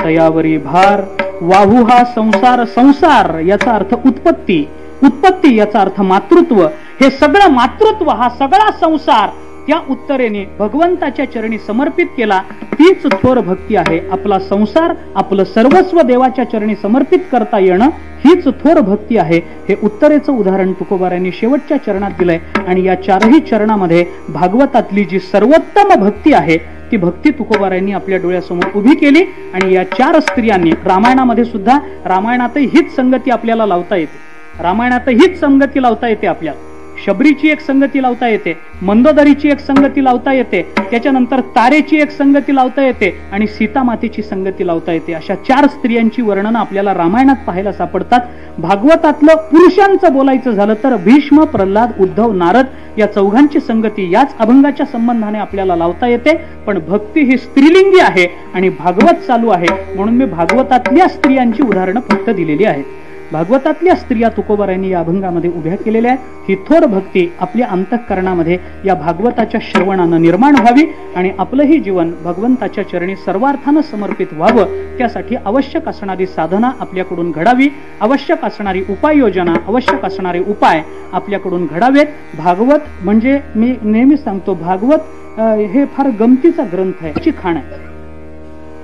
तयावरी भार, वाहू हा संसार, संसार याचा अर्थ उत्पत्ती, उत्पत्ती याचा अर्थ मातृत्व. हे सगळं मातृत्व, हा सगळा संसार त्या उत्तरेने भगवंताच्या चरणी समर्पित केला. तीच थोर भक्ती आहे. आपला संसार, आपलं सर्वस्व देवाच्या चरणी समर्पित करता येणं हीच थोर भक्ती आहे. हे उत्तरेचं उदाहरण तुकोबारांनी शेवटच्या चरणात दिलंय आणि या चारही चरणामध्ये भागवतातली जी सर्वोत्तम भक्ती आहे ती भक्ती तुकोबारांनी आपल्या डोळ्यासमोर उभी केली. आणि या चार स्त्रियांनी, रामायणामध्ये सुद्धा, रामायणातही हीच संगती आपल्याला लावता येते, रामायणातही हीच संगती लावता येते आपल्याला. शबरीची एक संगती लावता येते, मंदोदरीची एक संगती लावता येते, त्याच्यानंतर तारेची एक संगती लावता येते आणि सीता मातेची संगती लावता येते. अशा चार स्त्रियांची वर्णनं आपल्याला रामायणात पाहायला सापडतात. भागवतातलं पुरुषांचं बोलायचं झालं तर भीष्म, प्रल्हाद, उद्धव, नारद या चौघांची संगती याच अभंगाच्या संबंधाने आपल्याला लावता येते. पण भक्ती ही स्त्रीलिंगी आहे आणि भागवत चालू आहे म्हणून मी भागवतातल्या स्त्रियांची उदाहरणं फक्त दिलेली आहेत. भागवतातल्या स्त्रिया तुकोबारांनी या अभंगामध्ये उभ्या केलेल्या आहेत. ही थोर भक्ती आपल्या अंतःकरणामध्ये या भागवताच्या श्रवणानं निर्माण व्हावी आणि आपलंही जीवन भगवंताच्या चरणी सर्वार्थानं समर्पित व्हावं. त्यासाठी आवश्यक असणारी साधना आपल्याकडून घडावी, आवश्यक असणारी उपाययोजना, आवश्यक असणारे उपाय आपल्याकडून घडावेत. भागवत म्हणजे मी नेहमी सांगतो, भागवत हे फार गमतीचा ग्रंथ आहे, ची खाण आहे.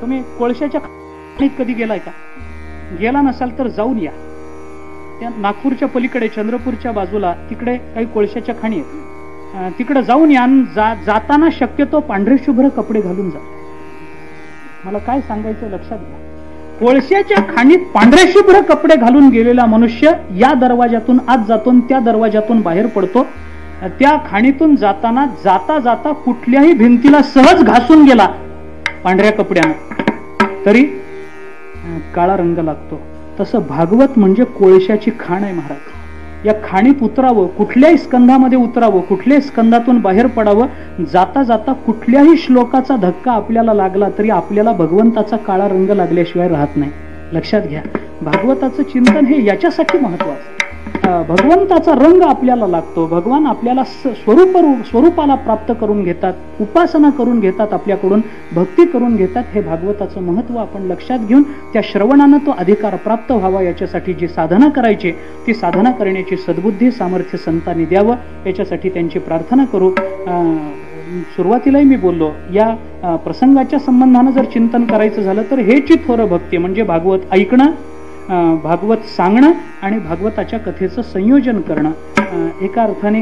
तुम्ही कोळशाच्या खाणीत कधी गेलाय का? गेला नसाल तर जाऊन या. त्या नागपूरच्या पलीकडे चंद्रपूरच्या बाजूला तिकडे काही कोळशाच्या खाणी आहेत, तिकडे जाऊन या. जाताना शक्यतो पांढरे शुभ्र कपडे घालून जा. मला काय सांगायचं लक्षात घ्या. कोळशाच्या खाणीत पांढरे शुभ्र कपडे घालून गेलेला मनुष्य या दरवाजातून आत जातो, त्या दरवाजातून बाहेर पडतो. त्या खाणीतून जाताना जाता जाता कुठल्याही भिंतीला सहज घासून गेला पांढऱ्या कपड्यानं तरी काळा रंग लागतो. तसं भागवत म्हणजे कोळशाची खाण आहे महाराज. या खाणीत उतरावं, कुठल्याही स्कंधामध्ये उतरावं, कुठल्याही स्कंधातून बाहेर पडावं. जाता जाता कुठल्याही श्लोकाचा धक्का आपल्याला लागला तरी आपल्याला भगवंताचा काळा रंग लागल्याशिवाय राहत नाही. लक्षात घ्या, भागवताचं चिंतन हे याच्यासाठी महत्वाचं. भगवंताचा रंग आपल्याला लागतो, भगवान आपल्याला स्वरूपाला प्राप्त करून घेतात, उपासना करून घेतात, आपल्याकडून भक्ती करून घेतात. हे भागवताचं महत्व आपण लक्षात घेऊन त्या श्रवणानं तो अधिकार प्राप्त व्हावा याच्यासाठी जी साधना करायची ती साधना करण्याची सद्बुद्धी सामर्थ्य संतांनी द्यावं याच्यासाठी त्यांची प्रार्थना करू. सुरुवातीलाही मी बोललो, या प्रसंगाच्या संबंधानं जर चिंतन करायचं झालं तर हेची थोर भक्ती म्हणजे भागवत ऐकणं, भागवत सांगणं आणि भागवताच्या कथेचं संयोजन करणं. एका अर्थाने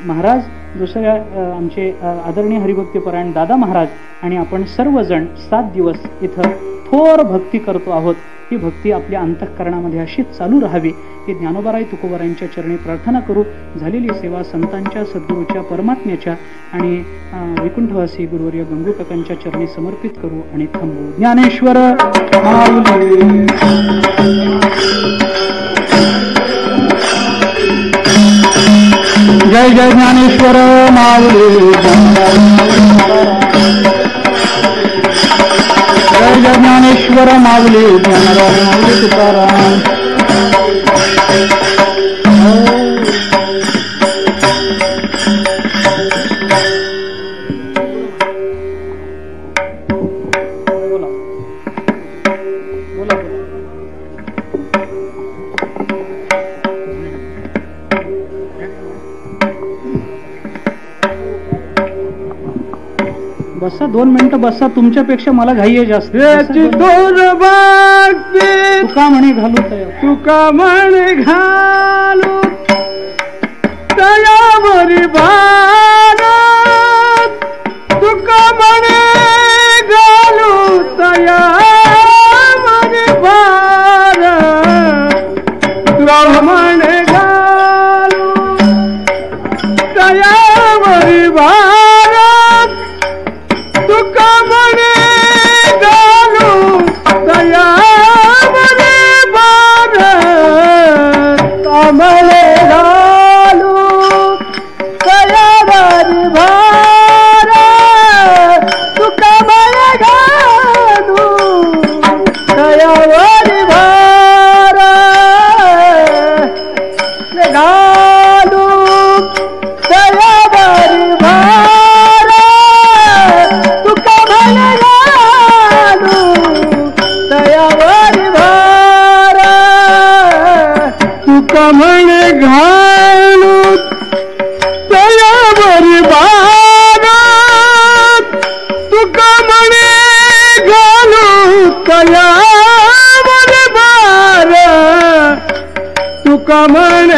महाराज, दुसऱ्या आमचे आदरणीय हरिभक्तीपरायण दादा महाराज आणि आपण सर्वजण 7 दिवस इथं थोर भक्ती करतो आहोत. ही भक्ती आपल्या अंतःकरणामध्ये अशीच चालू राहावी ही ज्ञानोबाराय तुकोबारायांच्या चरणी प्रार्थना करू. झालेली सेवा संतांच्या, सद्गुरूच्या, परमात्म्याच्या आणि वैकुंठवासी गुरुवर्य गंगूटकांच्या चरणी समर्पित करू आणि थांबू. ज्ञानेश्वर माऊली. जय जय ज्ञानेश्वर माऊली. जय जय ज्ञानेश्वर माऊली. ज्ञानराज माऊली तुकाराम. बसा 2 मिनिटं बसा, तुमच्यापेक्षा मला घाई आहे जास्त. याची दोन बागती तुका म्हणे घालू तया, तुका म्हणे घालू तयावरी भार, तुका म्हणे घालू तयावरी भार, तुका म्हणे घालू तयावरी भार, तुका म्हणे घालू तयावरी भार, कमळे घालू तयावरी भार, तुका म्हणे घालू तयावरी भार, घालू तयावरी भार, तुका म्हणे घालू तयावरी भार, तुका म्हणे घालू तयावरी भार, तुका म्हणे घालू तयावरी भार, तुका म्हणे